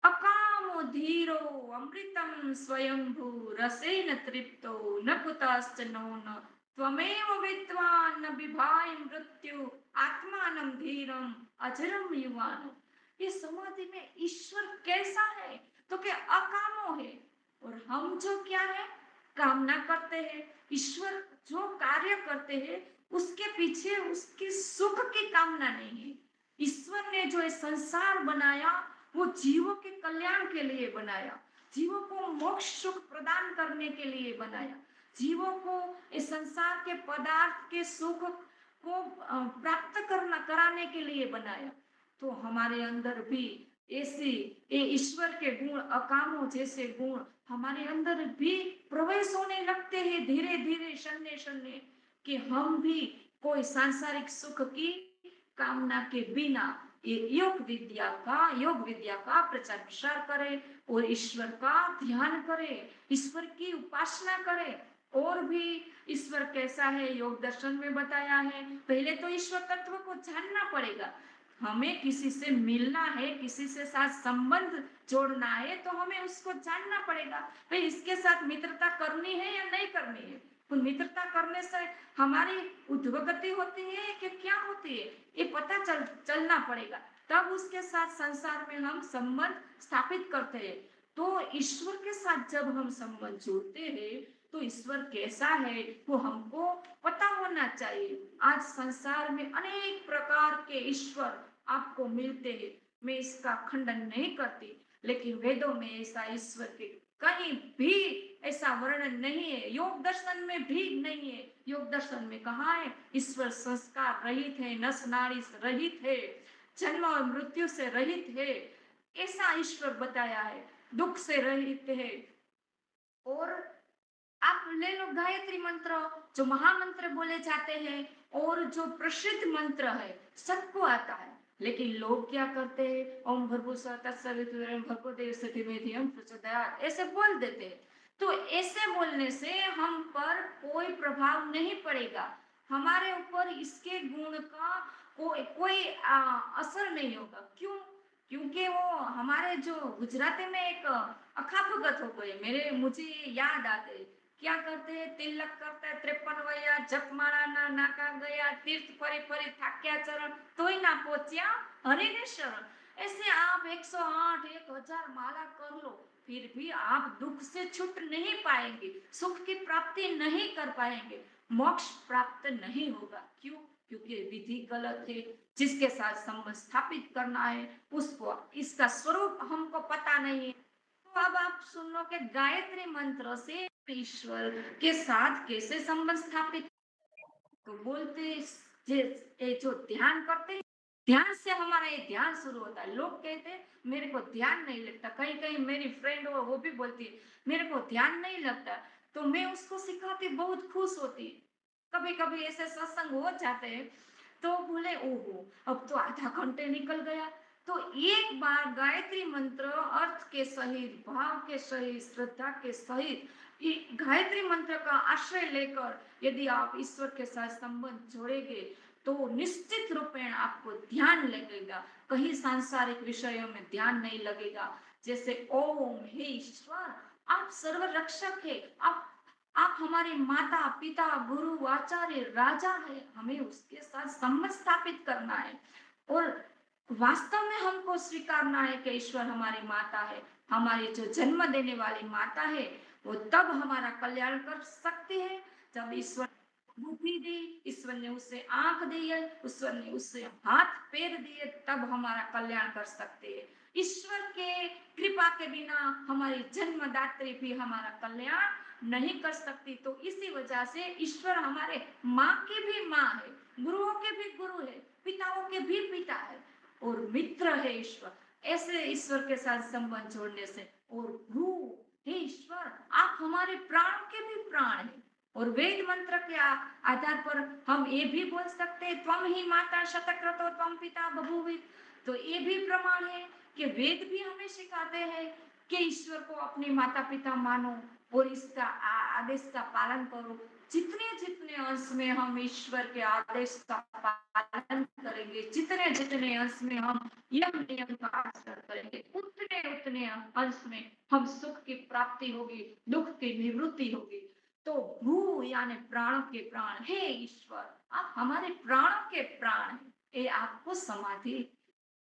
अकाम धीरो अमृतम स्वयंभू रसेन तृप्तो न कुतश्च नो न त्वमेव विद्वान् न बिभाय मृत्यु आत्मानं धीरम अजरम युवानो। ये समाधि में ईश्वर कैसा है तो क्या अकामो है, और हम जो क्या है कामना करते हैं। ईश्वर जो कार्य करते हैं उसके पीछे उसके सुख की कामना नहीं है। ईश्वर ने जो ये संसार बनाया वो जीवों के कल्याण के लिए बनाया, जीवों को मोक्ष सुख प्रदान करने के लिए बनाया, जीवों को इस संसार के पदार्थ के सुख को प्राप्त कराने के लिए बनाया। तो हमारे अंदर भी ऐसे ये ईश्वर के गुण अकामो जैसे गुण हमारे अंदर भी प्रवेश होने लगते हैं धीरे धीरे शन्य शन्य, कि हम भी कोई सांसारिक सुख की कामना के बिना ये योग विद्या का प्रचार प्रसार करे और ईश्वर का ध्यान करे, ईश्वर की उपासना करे। और भी ईश्वर कैसा है योग दर्शन में बताया है। पहले तो ईश्वर तत्व को जानना पड़ेगा। हमें किसी से मिलना है, किसी से साथ संबंध जोड़ना है तो हमें उसको जानना पड़ेगा भाई इसके साथ मित्रता करनी है या नहीं करनी है। तो मित्रता करने से हमारी उद्वगति होती है कि क्या होती है ये पता चलना पड़ेगा, तब उसके साथ संसार में हम संबंध स्थापित करते हैं। तो ईश्वर के साथ जब हम संबंध जोड़ते हैं तो ईश्वर कैसा है वो हमको पता होना चाहिए। आज संसार में अनेक प्रकार के ईश्वर आपको मिलते हैं, मैं इसका खंडन नहीं करती, लेकिन वेदों में ऐसा ईश्वर के कहीं भी ऐसा वर्णन नहीं है, योग दर्शन में भी नहीं है। योग दर्शन में कहा है ईश्वर संस्कार रहित है, नस नाड़ी से रहित है, जन्म और मृत्यु से रहित है, ऐसा ईश्वर बताया है, दुख से रहित है। और आप ले लो गायत्री मंत्र जो महामंत्र बोले जाते हैं और जो प्रसिद्ध मंत्र है सबको आता है, लेकिन लोग क्या करते हैं ओम भर्गुसुः तत्सवितुर्वरेण्यं भर्गो देवस्य धीमहि धियो यो न प्रचोदयात् ऐसे बोल देते हैं। तो ऐसे बोलने से हम पर कोई प्रभाव नहीं पड़ेगा, हमारे ऊपर इसके गुण का कोई असर नहीं होगा। क्यों? क्योंकि वो हमारे जो गुजराती में एक अखापगत हो गए, मुझे याद आते क्या करते हैं, तिलक करते हैं 53 वया जपमाला ना नाका गया तीर्थ फरी फरी थाक्या चरण तोय ना पहुंचा हरि ने शरण। ऐसे आप 108 1000 माला कर लो फिर भी आप दुख से छूट नहीं पाएंगे, सुख की प्राप्ति नहीं कर पाएंगे, मोक्ष प्राप्त नहीं होगा। क्यों? क्योंकि विधि गलत है, जिसके साथ संबंध स्थापित करना है उसको इसका स्वरूप हमको पता नहीं है। तो अब आप सुन लो कि गायत्री मंत्र से ईश्वर के साथ कैसे संबंध स्थापित, तो बोलते जो ध्यान करते हैं, ध्यान से हमारा ये ध्यान शुरू होता है। लोग कहते हैं मेरे को ध्यान नहीं लगता, कहीं कहीं मेरी फ्रेंड हो वो भी बोलती है मेरे को ध्यान नहीं लगता, तो मैं उसको सिखाती बहुत खुश होती है। कभी कभी ऐसे सत्संग हो जाते हैं तो बोले ओहो अब तो आधा घंटे निकल गया। तो एक बार गायत्री मंत्र अर्थ के सहित, भाव के सहित, श्रद्धा के सहित गायत्री मंत्र का आश्रय लेकर यदि आप ईश्वर के साथ संबंध जोड़ेंगे तो निश्चित रूपेण आपको ध्यान लगेगा, कहीं सांसारिक विषयों में ध्यान नहीं लगेगा। जैसे ओम हे ईश्वर आप सर्व रक्षक है, आप हमारे माता पिता गुरु आचार्य राजा है, हमें उसके साथ संबंध स्थापित करना है और वास्तव में हमको स्वीकारना है कि ईश्वर हमारी माता है, हमारी जो जन्म देने वाली माता है वो तब हमारा कल्याण कर सकती है जब ईश्वर बुद्धि दी, ईश्वर ने उसे आंख दी है, ईश्वर ने उसे हाथ पैर दिए, तब हमारा कल्याण कर सकते हैं। ईश्वर के कृपा के बिना हमारी जन्मदात्री भी हमारा कल्याण नहीं कर सकती। तो इसी वजह से ईश्वर हमारे माँ की भी माँ है, गुरुओं के भी गुरु है, पिताओं के भी पिता है और मित्र है ईश्वर। ऐसे ईश्वर के साथ संबंध जोड़ने से, और भू हे ईश्वर आप हमारे प्राण के भी प्राण हैं। और वेद मंत्र के आधार पर हम ये भी बोल सकते हैं त्वम ही माता शतक्रतो त्वम पिता बभूवित। तो ये भी प्रमाण है कि वेद भी हमें सिखाते हैं कि ईश्वर को अपने माता पिता मानो और इसका आदेश का पालन करो। जितने जितने अंश में हम ईश्वर के आदेश का पालन करेंगे, जितने जितने अंश में हम यम नियम का आचरण करेंगे, उतने उतने अपने अंश में हम सुख की प्राप्ति होगी, दुख की निवृत्ति होगी। तो भू यानी प्राणों के प्राण, हे ईश्वर आप हमारे प्राणों के प्राण हैं। ये आपको समाधि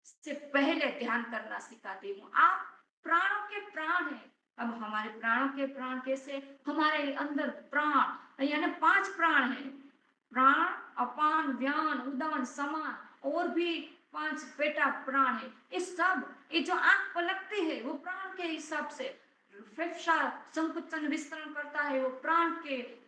से पहले ध्यान करना सिखाती हूँ। आप प्राणों के प्राण हैं। अब हमारे प्राणों के प्राण कैसे? हमारे अंदर प्राण यानी 5 प्राण हैं। प्राण, अपान, व्यान, उदान, समान और भी 5 पेटा प्राण है। इस सब ये जो आंख पलकती है वो प्राण के हिसाब से, फेफड़ा संकुचन विस्तरण करता है वो प्राण के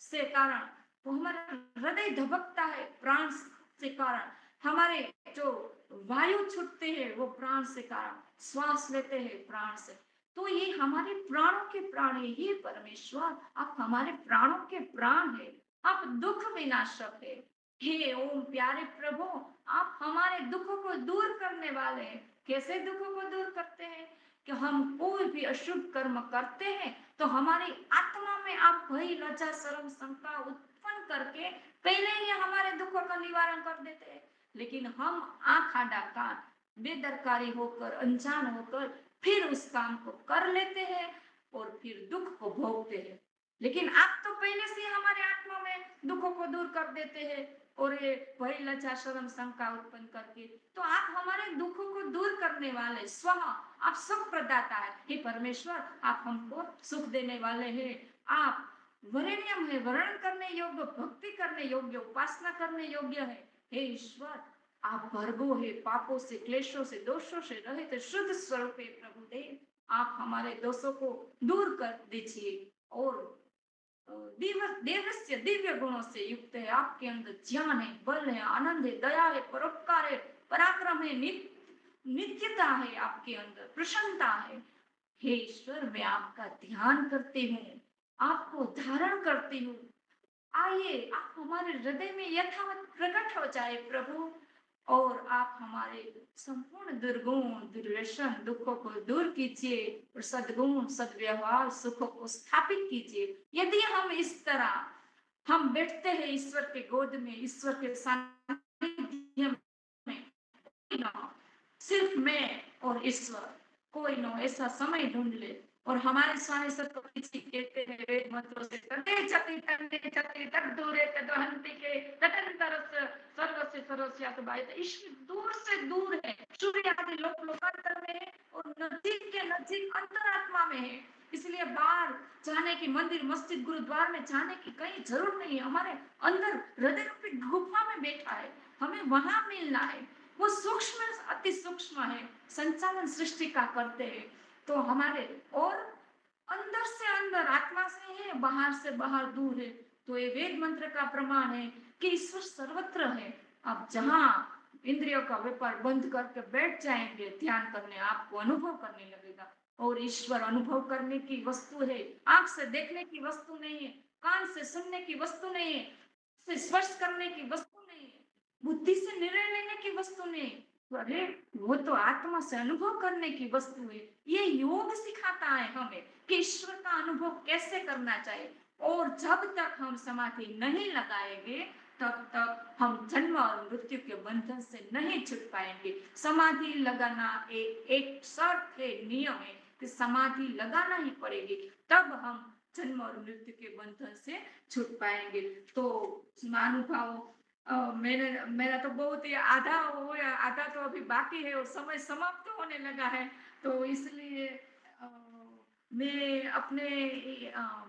से कारण, वो हमारा हृदय धबकता है प्राण से कारण, हमारे जो वायु छूटते हैं वो प्राण से कारण, श्वास लेते हैं प्राण से। तो ये हमारे प्राणों के प्राण है। ये परमेश्वर आप हमारे प्राणों के प्राण है। आप दुख विनाशक है। हे ओम प्यारे प्रभु आप हमारे दुखों को दूर करने वाले हैं। कैसे दुखों को दूर करते हैं? कि हम कोई भी अशुभ कर्म करते हैं तो हमारी आत्मा में आप भय, लज्जा, शर्म, शंका उत्पन्न करके पहले ही हमारे दुखों का निवारण कर देते हैं। लेकिन हम आंख आड़ा कान, बेदरकारी होकर, अनजान होकर फिर उस काम को कर लेते हैं और फिर दुख को भोगते हैं। लेकिन आप तो पहले से हमारे आत्मा में दुखों को दूर कर देते हैं और ये भय, लज्जा, शर्म, शंका उत्पन्न करके। तो आप हमारे दुखों को दूर करने वाले स्वः आप सुख प्रदाता है। हे परमेश्वर आप हमको सुख देने वाले हैं। आप वरेण्यम है, वर्ण करने योग्य, भक्ति करने योग्य, उपासना करने योग्य है। हे ईश्वर आप भरगो है, पापों से, क्लेशों से, दोषों से रहित शुद्ध स्वरूप है। प्रभु देव आप हमारे दोषों को दूर कर दीजिए और देवस्य दिव्य गुणों से युक्त है। आपके अंदर ज्ञान है, बल है, आनंद है, दया है, परोपकार है, पराक्रम है, नित्यता है, आपके अंदर प्रसन्नता है। हे ईश्वर मैं आपका ध्यान करती हूँ, आपको धारण करती हूँ। आइए आप हमारे हृदय में यथावत प्रकट हो जाए प्रभु और आप हमारे संपूर्ण दुर्गुण, दुर्व्यसन, दुखों को दूर कीजिए और सद्गुण, सद्व्यवहार, सुखों को स्थापित कीजिए। यदि हम इस तरह हम बैठते हैं ईश्वर के गोद में, ईश्वर के सानिध्य में, सिर्फ मैं और ईश्वर, कोई न ऐसा समय ढूंढ ले। और हमारे स्वामी सतगुरु जी कहते हैं वेद मंत्रों से, तटे जति तंडे जति तक दूरे तदहंति के तटंतरस सर्वस्य सर्वस्यात बाहित। ईश्वर दूर से दूर है, सूर्य आदि लोक लोकांतर में है और नजदीक के नजदीक अंतरात्मा में है। इसलिए बाहर जाने की, मंदिर, मस्जिद, गुरुद्वार में जाने की कहीं जरूरत नहीं है। हमारे अंदर हृदय रूपी गुफा में बैठा है, हमें वहां मिलना है। वो सूक्ष्म, अति सूक्ष्म है, संचालन सृष्टि का करते हैं। तो हमारे और अंदर से अंदर आत्मा से है, बाहर से बाहर दूर है। तो ये वेद मंत्र का प्रमाण है कि ईश्वर सर्वत्र है। अब जहां इंद्रियों का व्यापार बंद करके बैठ जाएंगे ध्यान करने, आपको अनुभव करने लगेगा। और ईश्वर अनुभव करने की वस्तु है, आंख से देखने की वस्तु नहीं है, कान से सुनने की वस्तु नहीं है, से स्पर्श करने की वस्तु नहीं है, बुद्धि से निर्णय लेने की वस्तु नहीं। अरे वो तो आत्मा से अनुभव करने की वस्तु है। ये योग सिखाता है हमें कि ईश्वर का अनुभव कैसे करना चाहिए। और जब तक हम समाधि नहीं लगाएंगे तब तक हम जन्म और मृत्यु के बंधन से नहीं छूट पाएंगे। समाधि लगाना एक शर्त है, नियम है कि समाधि लगाना ही पड़ेगी, तब हम जन्म और मृत्यु के बंधन से छूट पाएंगे। तो महानुभाव मेरा तो बहुत ही आधा हो गया, आधा तो अभी बाकी है और समय समाप्त होने लगा है। तो इसलिए मैं अपने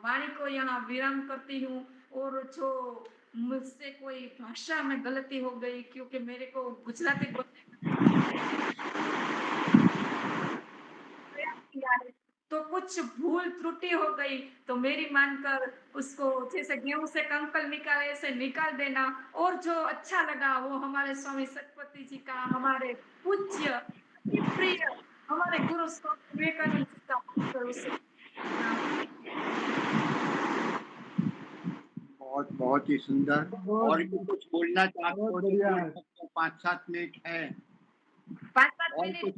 वाणी को यहाँ विराम करती हूँ। और जो मुझसे कोई भाषा में गलती हो गई, क्योंकि मेरे को गुजराती बोलने किया है तो कुछ भूल त्रुटि हो गई तो मेरी मानकर उसको जैसे गेहूं से कंकल निकाले ऐसे निकाल देना। और जो अच्छा लगा वो हमारे स्वामी सतपति जी का, हमारे पूज्य अति प्रिय हमारे गुरु स्वामी विवेकानंद जी का मंत्र उसे बहुत बहुत ही सुंदर। बहुत- और भी कुछ बोलना चाहते हो बहुत तो बढ़िया बोल है। सकते हो, 5-7 मिनट है 5-7 और मिनट। कुछ।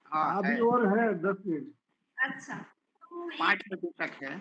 हाँ अभी है, और है 10 मिनट। अच्छा तो 5 बजे तक है।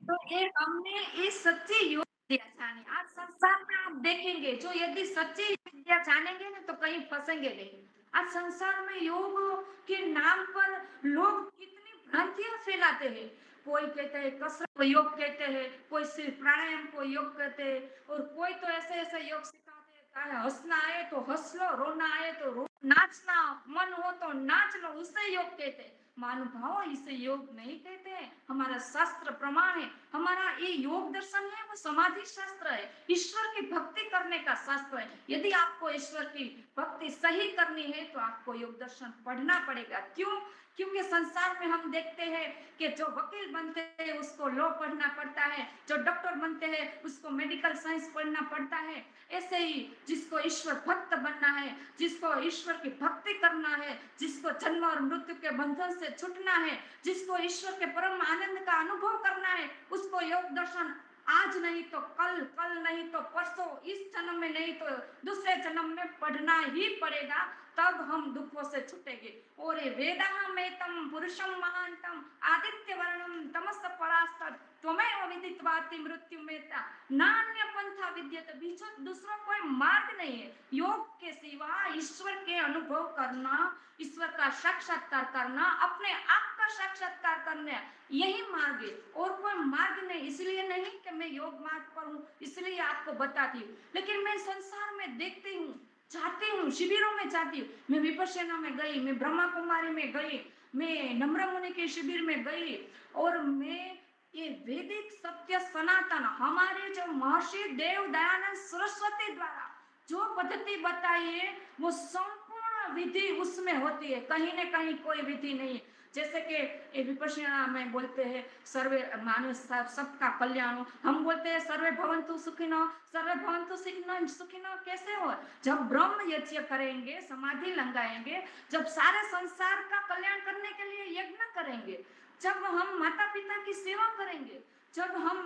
तो ये हमने इस सच्ची योग विद्या जानी। आज संसार में आप देखेंगे जो यदि सच्ची विद्या जानेंगे ना तो कहीं फंसेंगे नहीं। आज संसार में योग के नाम पर लोग कितनी भ्रांतियां फैलाते हैं। कोई कहते हैं कसरत को योग कहते हैं, कोई सिर्फ प्राणायाम को योग कहते हैं, और कोई तो ऐसे ऐसे योग सिखाते हैं, चाहे हंसना आए तो हंस लो, रोना आए तो रो, नाचना मन हो तो नाच लो, उसे योग कहते हैं। महानुभाव, इसे योग नहीं कहते हैं। हमारा शास्त्र प्रमाण है, हमारा ये योग दर्शन है वो समाधि शास्त्र है, ईश्वर की भक्ति करने का शास्त्र है। यदि आपको ईश्वर की भक्ति सही करनी है तो आपको योग दर्शन पढ़ना पड़ेगा। क्यों? क्योंकि संसार में हम देखते हैं कि जो वकील बनते हैं उसको लॉ पढ़ना पड़ता है, जो डॉक्टर बनते हैं उसको मेडिकल साइंस पढ़ना पड़ता है। ऐसे ही जिसको ईश्वर भक्त बनना है, जिसको ईश्वर की भक्ति करना है, जिसको जन्म और मृत्यु के बंधन से छूटना है, जिसको ईश्वर के परम आनंद का अनुभव करना है, उसको योग दर्शन आज नहीं तो कल, कल नहीं तो परसों, इस जन्म में नहीं तो दूसरे जन्म में पढ़ना ही पड़ेगा, तब हम दुखों से छूटेंगे। और ये वेदाहमेतम पुरुषम महांतम आदित्य वर्णम तमस परास्त त्वमेव विदित्वाति मृत्यु मेता नान्य पंथा विद्यते। बीचो दूसरा कोई मार्ग नहीं है योग के सिवा। ईश्वर के अनुभव करना, ईश्वर का साक्षात्कार करना, अपने आप का साक्षात्कार करना, यही मार्ग है और कोई मार्ग नहीं। इसलिए नहीं कि मैं योग मार्ग पर हूँ इसलिए आपको बताती हूँ, लेकिन मैं संसार में देखती हूँ, जाती हूँ, शिविरों में जाती हूँ। मैं विपश्यना में गई, मैं ब्रह्मा कुमारी में गई, मैं नम्र मुनि के शिविर में गई, और मैं ये वैदिक सत्य सनातन हमारे जो महर्षि देव दयानंद सरस्वती द्वारा जो पद्धति बताई है वो संपूर्ण विधि उसमें होती है, कहीं न कहीं कोई विधि नहीं। जैसे कि विपश्यना में बोलते हैं सर्वे मानव सबका कल्याण हो, हम बोलते हैं सर्वे भवन्तु सुखिनो, सर्वे भवन्तु सुखिनो कैसे हो? जब ब्रह्म यज्ञ करेंगे, समाधि लगाएंगे, जब सारे संसार का कल्याण करने के लिए यज्ञ करेंगे, जब हम माता पिता की सेवा करेंगे, जब हम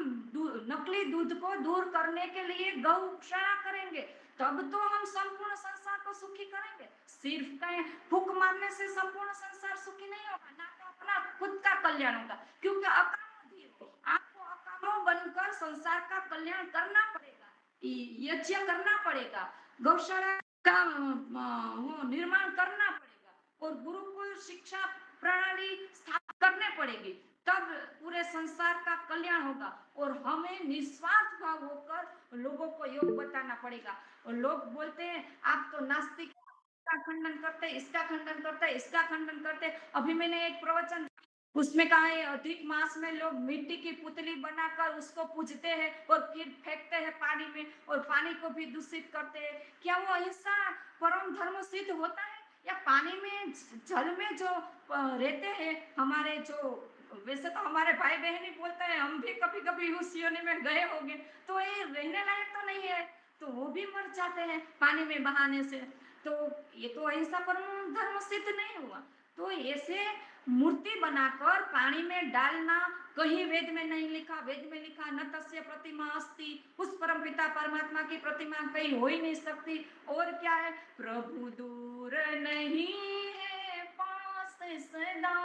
नकली दूध को दूर करने के लिए गौशाला करेंगे, तब तो हम संपूर्ण संसार को सुखी करेंगे। सिर्फ कहीं फूक मारने से संपूर्ण संसार सुखी नहीं होगा, ना तो अपना खुद का कल्याण होगा, क्योंकि आपको अकामो बनकर संसार का कल्याण करना पड़ेगा, यज्ञ करना पड़ेगा, गौशाला का वो निर्माण करना पड़ेगा, और गुरुकुल शिक्षा प्रणाली स्थापित करने पड़ेगी, तब पूरे संसार का कल्याण होगा। और हमें निस्वार्थ भाव होकर लोगों को योग बताना पड़ेगा। और लोग बोलते हैं आप तो नास्तिक, इसका खंडन करते, इसका खंडन करते, इसका खंडन करते। अभी मैंने एक प्रवचन उसमें कहा है अधिक मास में लोग मिट्टी की पुतली बनाकर उसको पूजते हैं और फिर फेंकते हैं पानी में, और पानी को भी दूषित करते हैं। क्या वो अहिंसा परम धर्म सिद्ध होता है? या पानी में, जल में जो रहते हैं हमारे, जो वैसे तो हमारे भाई बहन ही बोलते हैं, हम भी कभी कभी उस योनि में गए होंगे, तो ये रहने लायक तो नहीं है, तो वो भी मर जाते हैं पानी में बहाने से। तो ये तो अहिंसा परम धर्म सिद्ध नहीं हुआ। तो ऐसे मूर्ति बनाकर पानी में डालना, कहीं वेद में नहीं लिखा। वेद में लिखा न तस्य प्रतिमा अस्ति, उस परम पिता परमात्मा की प्रतिमा कहीं हो ही नहीं सकती। और क्या है, प्रभु दूर नहीं है पास सदा,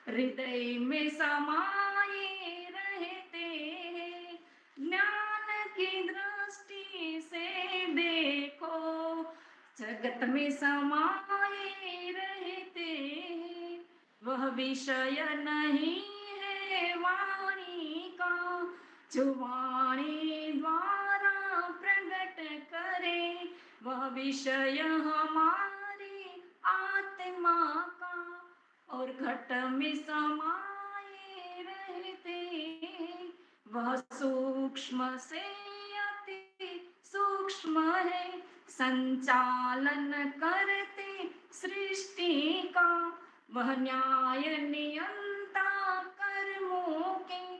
हृदय में समाये रहते हैं, ज्ञान की दृष्टि से देखो, जगत में समाये रहते हैं। वह विषय नहीं है वाणी का, जो वाणी द्वारा प्रकट करे, वह विषय हमारी आत्मा का, और घट में समाये रहते हैं। वह सूक्ष्म से अति सूक्ष्म है, संचालन करते सृष्टि का, वह न्याय नियंता कर्मों के,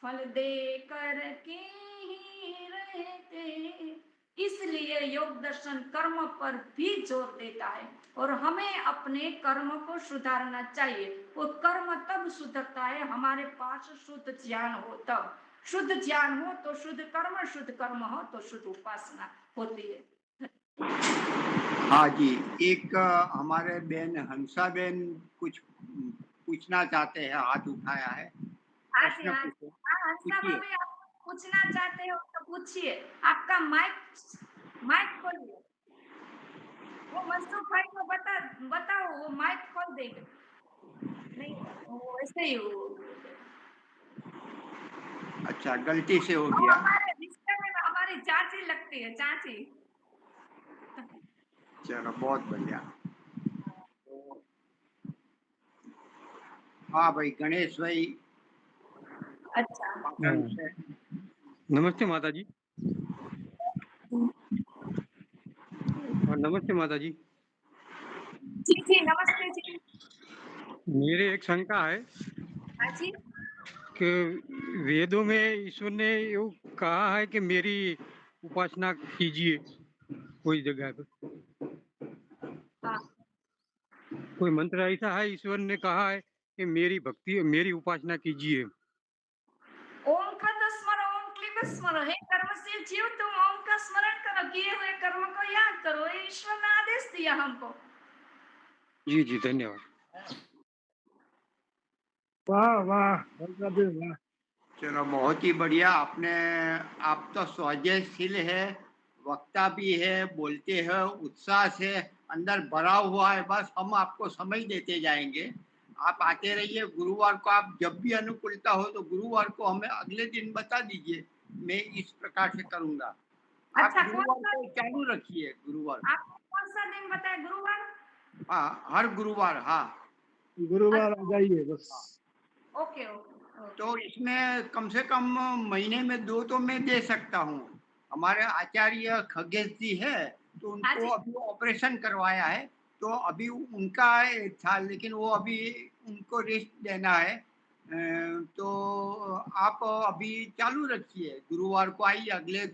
फल दे कर के ही रहते। इसलिए योग दर्शन कर्म पर भी जोर देता है, और हमें अपने कर्म को सुधारना चाहिए। वो कर्म तब सुधरता है हमारे पास शुद्ध ज्ञान हो, तब शुद्ध ज्ञान हो तो शुद्ध कर्म हो तो शुद्ध उपासना होती है। हाँ जी, एक हमारे बहन हंसा बहन कुछ पूछना चाहते हैं, हाथ उठाया है, प्रश्न पूछो। हंसा भाभी, आप पूछना चाहते हो तो पूछिए, आपका माइक खोलिए। वो मनसुख भाई को बताओ वो माइक खोल दे। नहीं वो ऐसे ही वो अच्छा, गलती से हो वो गया। हमारे रिश्ते में हमारी चाची लगती है, चाची। चलो बहुत बढ़िया। तो हाँ भाई, गणेश भाई अच्छा। पाटन से। नमस्ते माता जी। और नमस्ते माता जी। जी जी नमस्ते जी। मेरे एक शंका है हाँ जी। कि वेदों में ईश्वर ने यो कहा है कि मेरी उपासना कीजिए, कोई जगह पे हाँ। कोई मंत्र ऐसा है ईश्वर ने कहा है कि मेरी भक्ति मेरी उपासना कीजिए। ओम का तो स्मरण, ओम क्लीब स्मरण है। कर्मशील जीव तुम ओम का स्मरण करो, किए हुए कर्म को याद करो, ये ईश्वर ने आदेश दिया हमको। जी जी धन्यवाद। वाह वाह बलरादेव वाह। चलो बहुत ही बढ़िया। आप तो सौजन्यशील है, वक्ता भी है, बोलते हैं, उत्साह से अंदर भरा हुआ है। बस हम आपको समझ देते जाएंगे। आप आते रहिए। गुरुवार को आप जब भी अनुकूलता हो तो गुरुवार को हमें अगले दिन बता दीजिए, मैं इस प्रकार से करूंगा। आप अच्छा कौन गुरुवार सा, को चालू रखिए। गुरुवार, आपने कौन सा दिन बताया, गुरुवार? हाँ, हर गुरुवार, हाँ। गुरुवार आ अच्छा, जाइए बस। Okay okay okay. तो इसमें कम से कम महीने में 2 तो मैं दे सकता हूँ। हमारे आचार्य खगेश जी है, तो हाँ उनको जी। अभी ऑपरेशन करवाया है, तो अभी उनका था, लेकिन वो अभी उनको रेस्ट देना है। तो आप अभी चालू रखिए, गुरुवार को आइए, अगले